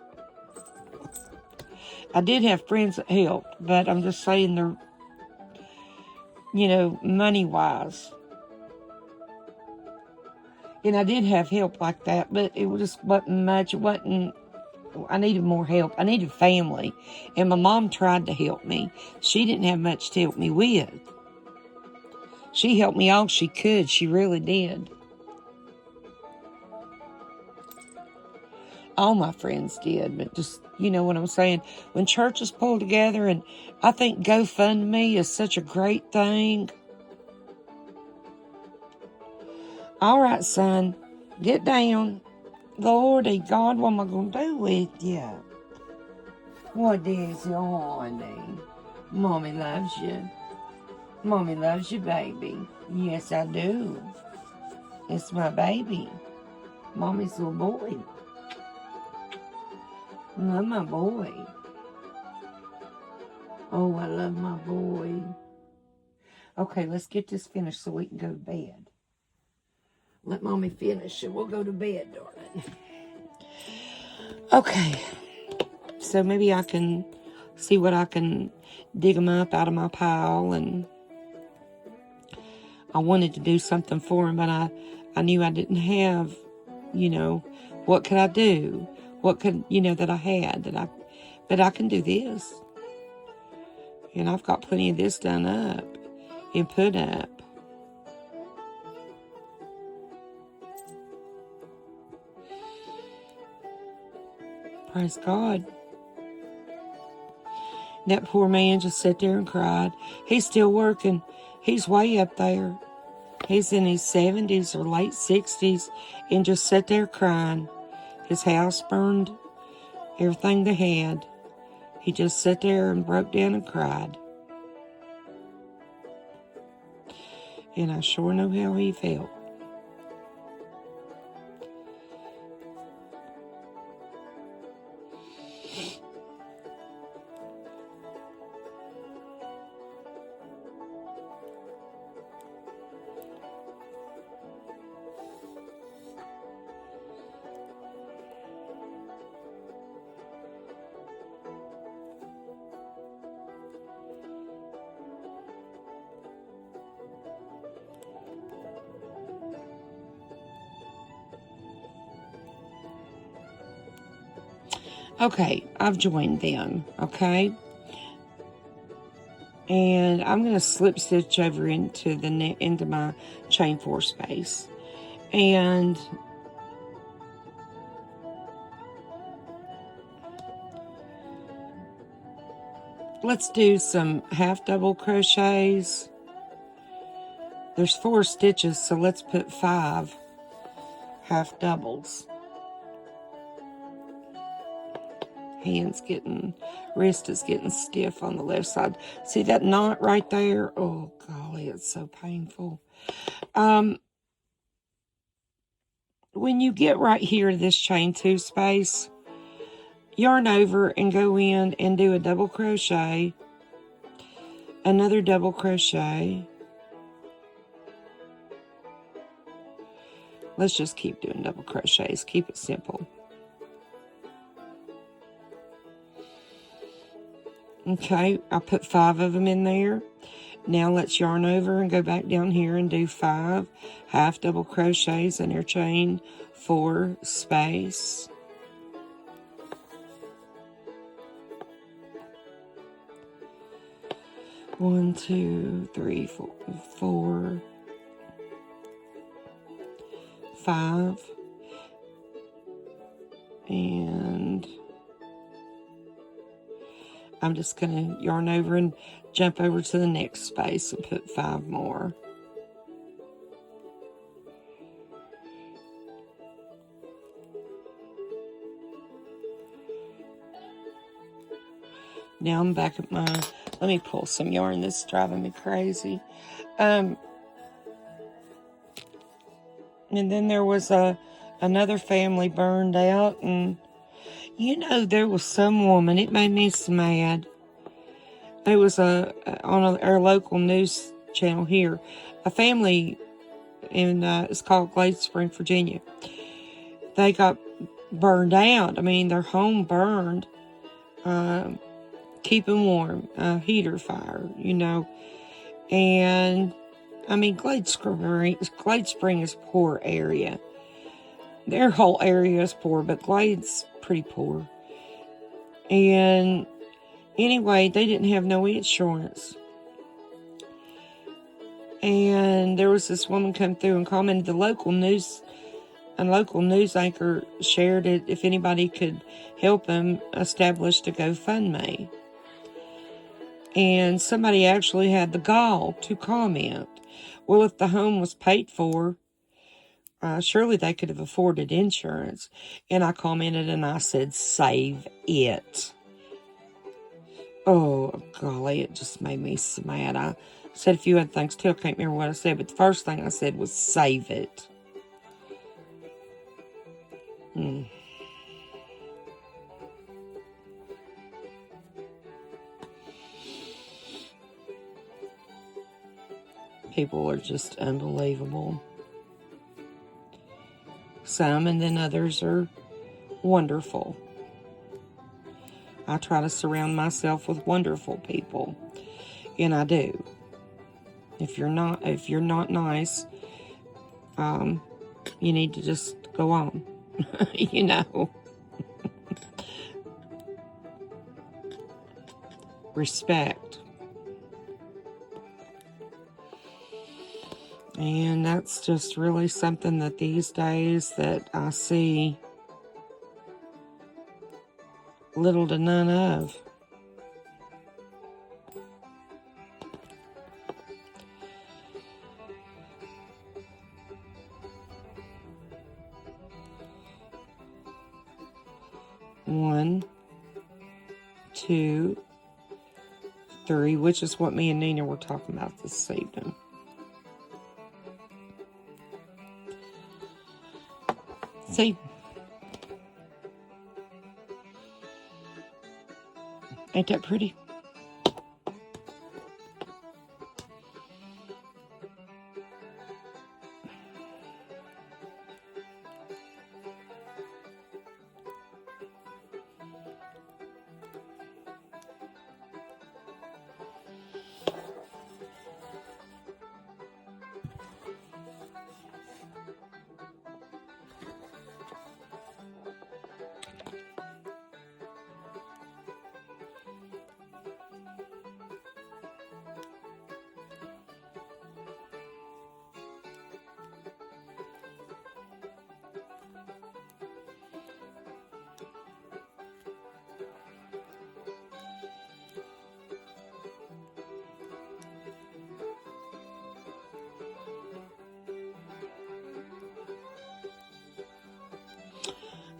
I did have friends that helped, but I'm just saying they're, you know, money-wise. And I did have help like that, but it just wasn't much. It wasn't, I needed more help. I needed family. And my mom tried to help me. She didn't have much to help me with. She helped me all she could. She really did. All my friends did, but just, you know what I'm saying? When churches pull together, and I think GoFundMe is such a great thing. All right, son, get down. Lordy God, what am I going to do with you? What is your honey? Mommy loves you. Mommy loves you, baby. Yes, I do. It's my baby. Mommy's little boy. I love my boy. Oh, I love my boy. Okay, let's get this finished so we can go to bed. Let Mommy finish and we'll go to bed, darling. Okay. so maybe I can see what I can dig them up out of my pile. And I wanted to do something for him, but I knew I didn't have, you know, what could I do? What could, you know, that I had, but I can do this. And I've got plenty of this done up and put up. Praise God. That poor man just sat there and cried. He's still working. He's way up there. He's in his 70s or late 60s and just sat there crying. His house burned, everything they had. He just sat there and broke down and cried. And I sure know how he felt. Okay, I've joined them, okay? And I'm going to slip stitch over into into my chain 4 space. And let's do some half double crochets. There's 4 stitches, so let's put 5 half doubles. Wrist is getting stiff on the left side. See that knot right there? Oh, golly, it's so painful. When you get right here to this chain 2 space, yarn over and go in and do a double crochet, another double crochet. Let's just keep doing double crochets. Keep it simple. Okay, I put 5 of them in there. Now let's yarn over and go back down here and do 5 half double crochets in your chain 4 space. One, 2, 3, 4, 5, and I'm just going to yarn over and jump over to the next space and put 5 more. Now I'm back at my, let me pull some yarn that's driving me crazy. And then there was another family burned out, and you know, there was some woman, it made me so mad. It was on our local news channel here, a family in, it's called Glade Spring, Virginia. They got burned out. I mean, their home burned. Keeping warm, heater fire, you know. And, I mean, Glade Spring is a poor area. Their whole area is poor, but Glade's pretty poor. And anyway, they didn't have no insurance. And there was this woman come through and commented. The local news anchor shared it. If anybody could help them, established a GoFundMe. And somebody actually had the gall to comment. Well, if the home was paid for, surely they could have afforded insurance. And I commented and I said, save it. Oh, golly, it just made me so mad. I said a few other things too. I can't remember what I said, but the first thing I said was save it. People are just unbelievable. Some, and then others are wonderful. I try to surround myself with wonderful people, and I do. If you're not nice, you need to just go on. You know. Respect. And that's just really something that these days that I see little to none of. One, two, three, which is what me and Nina were talking about this evening. See? Ain't that pretty?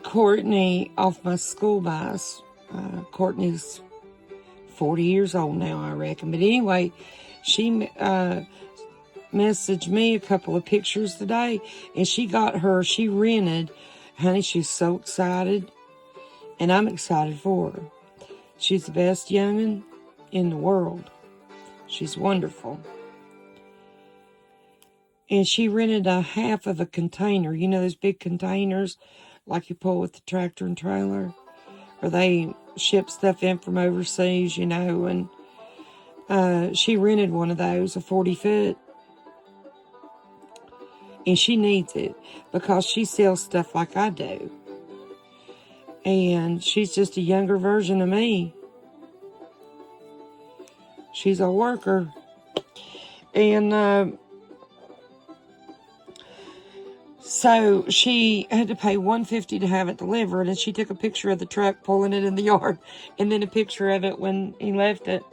Courtney off my school bus. Courtney's 40 years old now, I reckon. But anyway, she messaged me a couple of pictures today, and she rented. Honey, she's so excited, and I'm excited for her. She's the best youngin' in the world. She's wonderful. And she rented a half of a container. You know those big containers like you pull with the tractor and trailer? Or they ship stuff in from overseas, you know. And she rented one of those, a 40-foot. And she needs it because she sells stuff like I do. And she's just a younger version of me. She's a worker. And so she had to pay $150 to have it delivered, and she took a picture of the truck pulling it in the yard, and then a picture of it when he left it,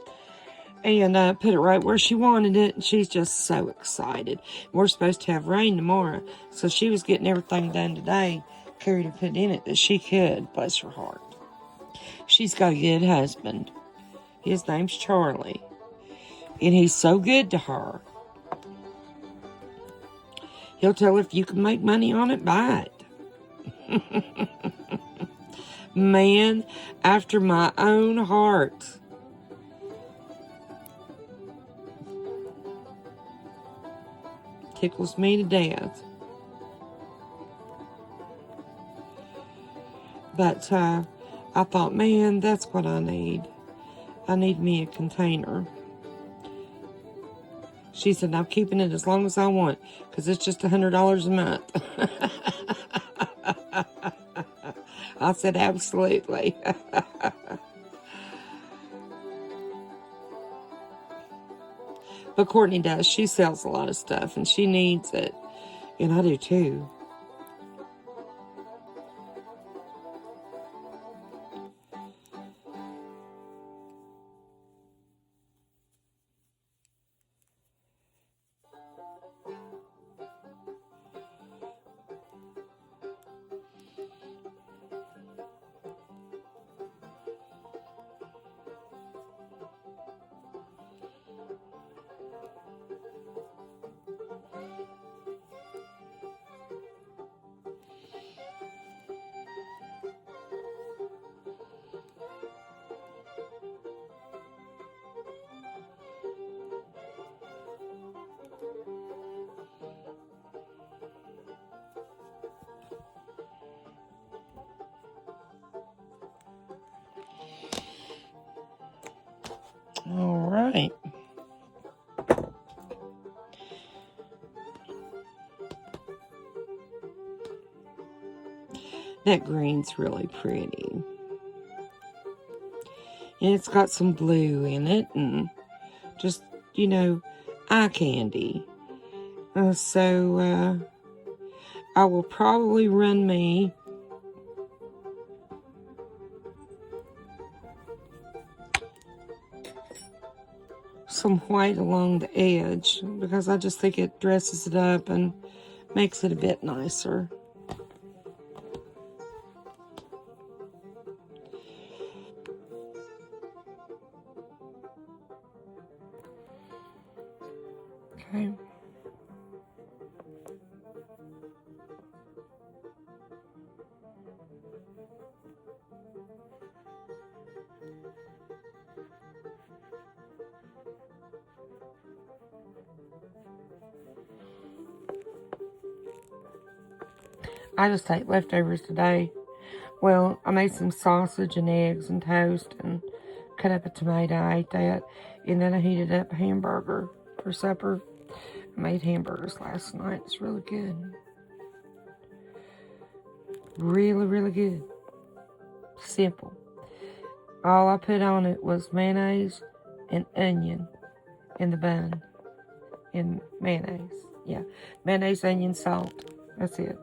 and put it right where she wanted it. And she's just so excited. We're supposed to have rain tomorrow, so she was getting everything done today, Carrie, to put in it that she could. Bless her heart. She's got a good husband. His name's Charlie, and he's so good to her. He'll tell her if you can make money on it, buy it. Man after my own heart. Tickles me to death. But I thought, man, that's what I need. I need me a container. She said, I'm keeping it as long as I want, because it's just $100 a month. I said, absolutely. But Courtney does. She sells a lot of stuff, and she needs it. And I do too. All right. That green's really pretty. And it's got some blue in it and just, you know, eye candy. So I will probably run me some white along the edge because I just think it dresses it up and makes it a bit nicer. Okay. I just ate leftovers today. Well, I made some sausage and eggs and toast and cut up a tomato. I ate that. And then I heated up a hamburger for supper. I made hamburgers last night. It's really good. Really, really good. Simple. All I put on it was mayonnaise and onion in the bun. And mayonnaise. Yeah. Mayonnaise, onion, salt. That's it.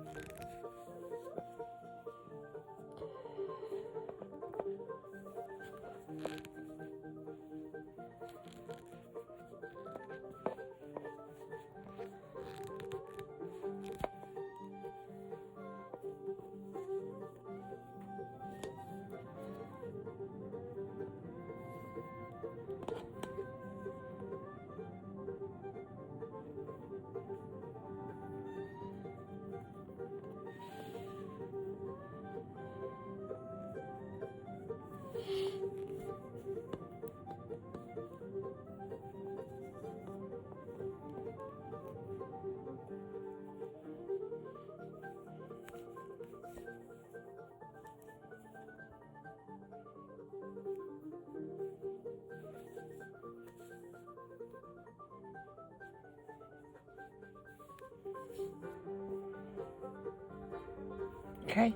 Okay.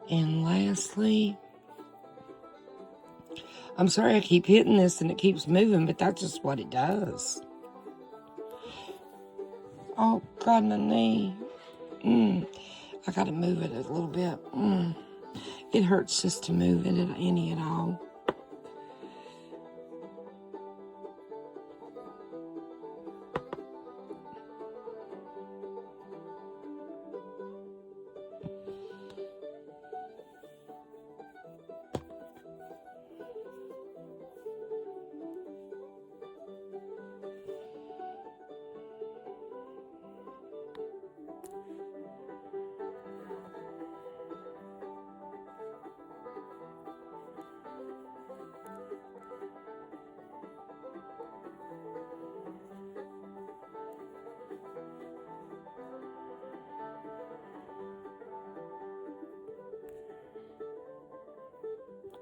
And lastly, I'm sorry I keep hitting this and it keeps moving, but that's just what it does. Oh, God, my knee. I gotta move it a little bit. It hurts just to move it any at all.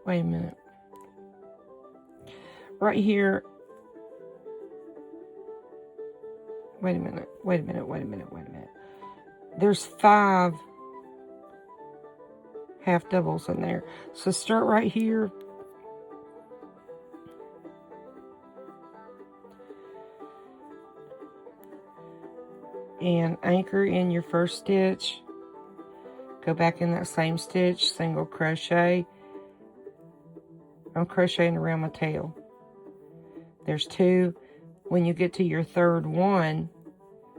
Wait a minute. Right here. Wait a minute. There's 5 half doubles in there. So start right here. And anchor in your first stitch. Go back in that same stitch, single crochet. I'm crocheting around my tail. There's 2. When you get to your third one,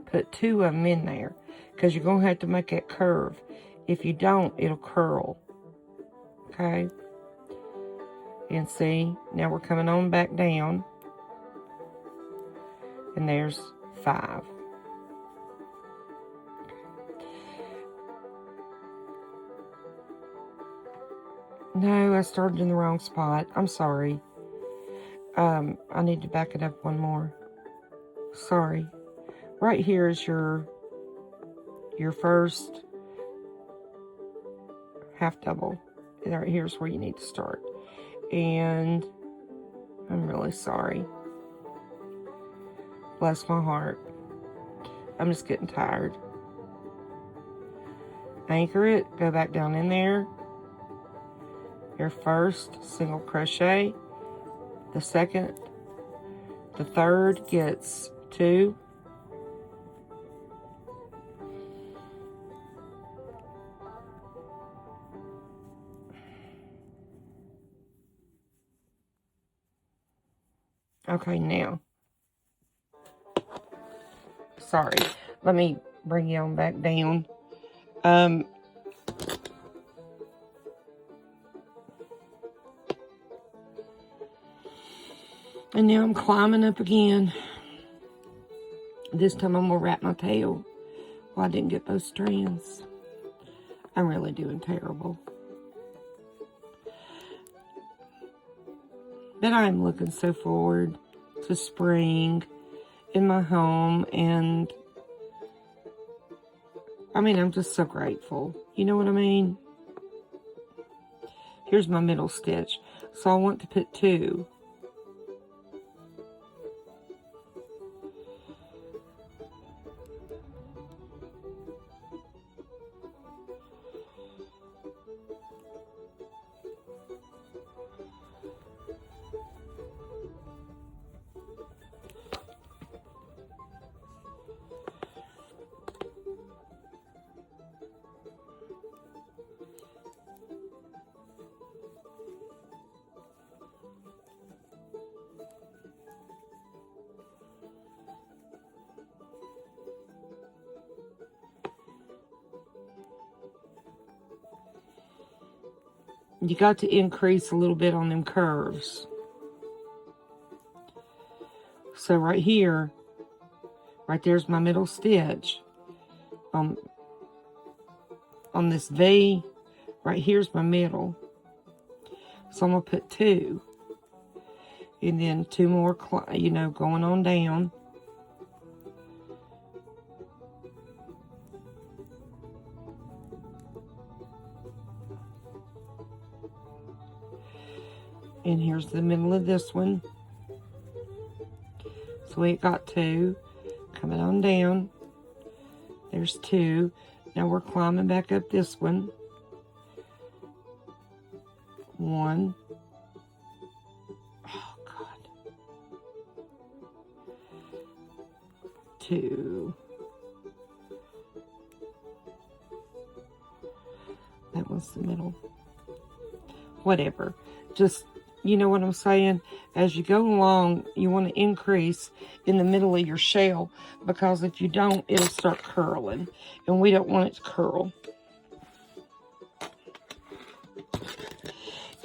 put 2 of them in there because you're going to have to make that curve. If you don't, it'll curl. Okay? And see, now we're coming on back down. And there's 5. No, I started in the wrong spot. I'm sorry. I need to back it up one more. Sorry. Right here is your first half double. And right here's where you need to start. And I'm really sorry. Bless my heart. I'm just getting tired. Anchor it, go back down in there. Your first single crochet. The second, the third gets 2. Okay, now. Sorry. Let me bring you on back down. And now I'm climbing up again. This time I'm going to wrap my tail. Well, I didn't get those strands. I'm really doing terrible. But I'm looking so forward to spring in my home. And, I mean, I'm just so grateful. You know what I mean? Here's my middle stitch. So I want to put 2. You got to increase a little bit on them curves. So right here, right there's my middle stitch. On this V, right here's my middle. So I'm going to put 2. And then 2 more, going on down. And here's the middle of this one. So we got 2. Coming on down. There's 2. Now we're climbing back up this one. 1. Oh, God. 2. That was the middle. Whatever. Just, you know what I'm saying? As you go along, you want to increase in the middle of your shell, because if you don't, it'll start curling. And we don't want it to curl.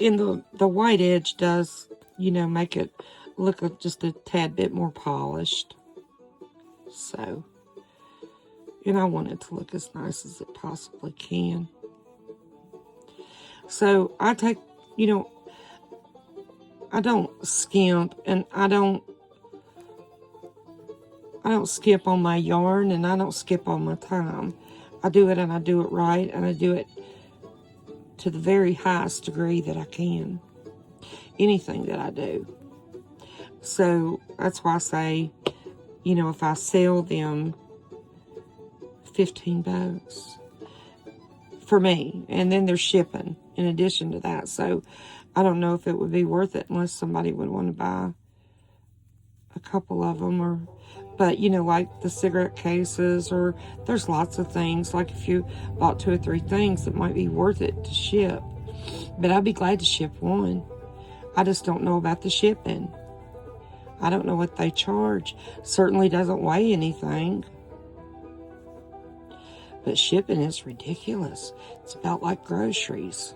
And the white edge does, make it look just a tad bit more polished. So, and I want it to look as nice as it possibly can. So I take, I don't skimp, and I don't skip on my yarn, and I don't skip on my time. I do it, and I do it right, and I do it to the very highest degree that I can. Anything that I do. So that's why I say, if I sell them 15 bucks for me, and then they're shipping in addition to that. So I don't know if it would be worth it unless somebody would want to buy a couple of them, but like the cigarette cases, or there's lots of things. Like if you bought 2 or 3 things, it might be worth it to ship. But I'd be glad to ship one. I just don't know about the shipping. I don't know what they charge. Certainly doesn't weigh anything. But shipping is ridiculous. It's about like groceries.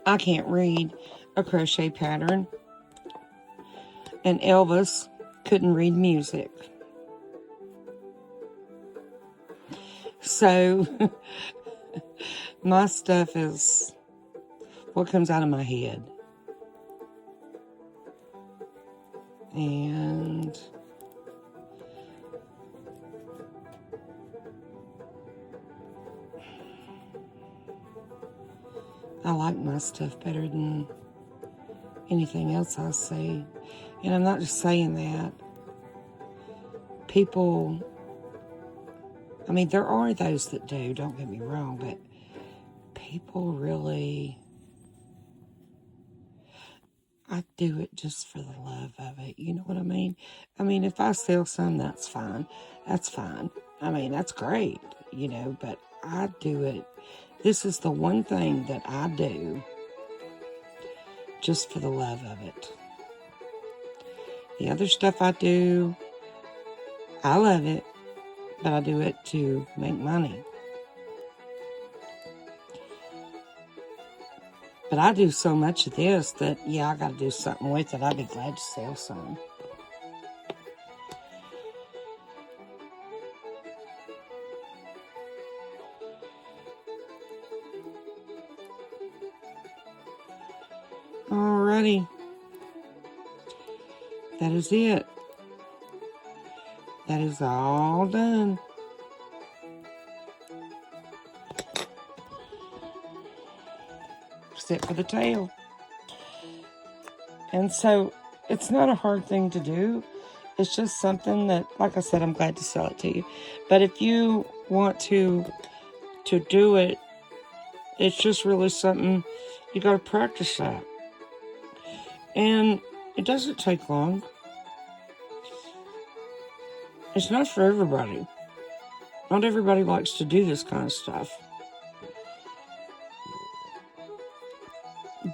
I can't read a crochet pattern. And Elvis couldn't read music. So, my stuff is what comes out of my head. And I like my stuff better than anything else I see. And I'm not just saying that. People, I mean, there are those that do, don't get me wrong, but people really, I do it just for the love of it. You know what I mean? I mean, if I sell some, that's fine. That's fine. I mean, that's great, you know, but I do it. This is the one thing that I do just for the love of it. The other stuff I do, I love it, but I do it to make money. But I do so much of this that, yeah, I got to do something with it. I'd be glad to sell some. Alrighty. That is it. That is all done. Except for the tail. And so, it's not a hard thing to do. It's just something that, like I said, I'm glad to sell it to you. But if you want to do it, it's just really something you got to practice that. And it doesn't take long. It's not for everybody. Not everybody likes to do this kind of stuff.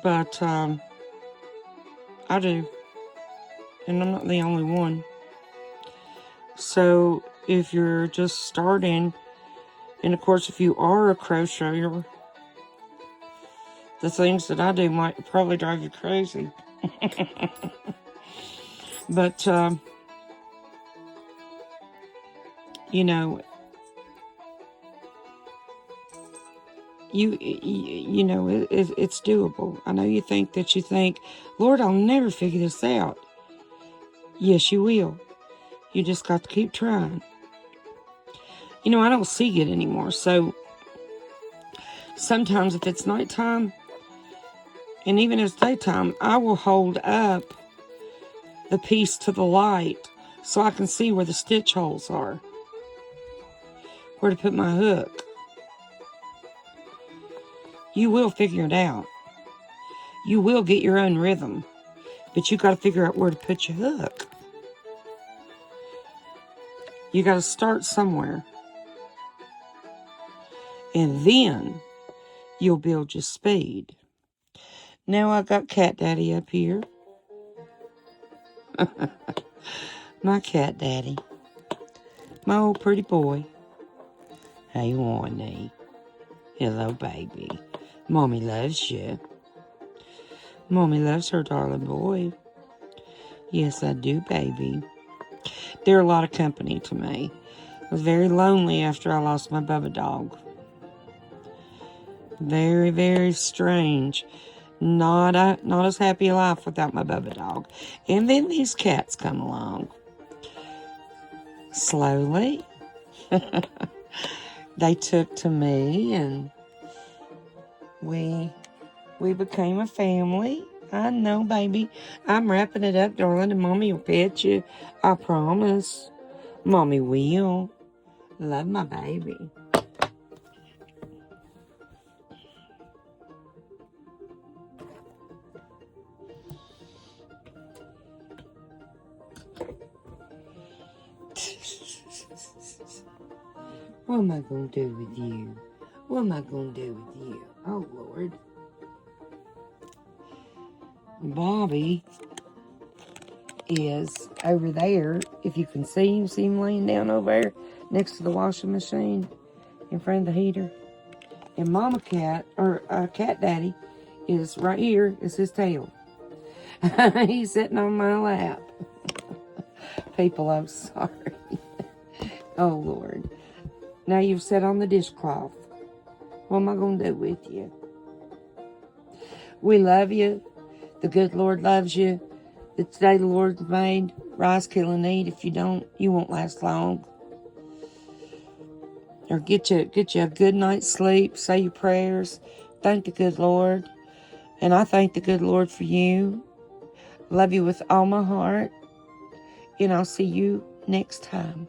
But I do. And I'm not the only one. So if you're just starting, and of course if you are a crocheter, the things that I do might probably drive you crazy. But, you know, you know, it's doable. I know you think, Lord, I'll never figure this out. Yes, you will. You just got to keep trying. You know, I don't see it anymore, so sometimes if it's nighttime, and even if it's daytime, I will hold up the piece to the light so I can see where the stitch holes are, where to put my hook. You will figure it out. You will get your own rhythm, but you got to figure out where to put your hook. You got to start somewhere, and then you'll build your speed. Now I got Cat Daddy up here. My Cat Daddy. My old pretty boy. Hey, Warnie. Hello, baby. Mommy loves you. Mommy loves her darling boy. Yes, I do, baby. They're a lot of company to me. I was very lonely after I lost my Bubba dog. Very, very strange. Not as happy a life without my Bubba dog. And then these cats come along. Slowly. They took to me, and we became a family. I know, baby. I'm wrapping it up, darling, and Mommy will pet you. I promise. Mommy will. Love my baby. What am I going to do with you? What am I going to do with you? Oh, Lord. Bobby is over there. If you can see him laying down over there next to the washing machine in front of the heater. And Mama Cat, or Cat Daddy, is right here is his tail. He's sitting on my lap. People, I'm sorry. Oh, Lord. Now you've sat on the dishcloth. What am I going to do with you? We love you. The good Lord loves you. The day the Lord's made. Rise, kill, and eat. If you don't, you won't last long. Or get you a good night's sleep. Say your prayers. Thank the good Lord. And I thank the good Lord for you. Love you with all my heart. And I'll see you next time.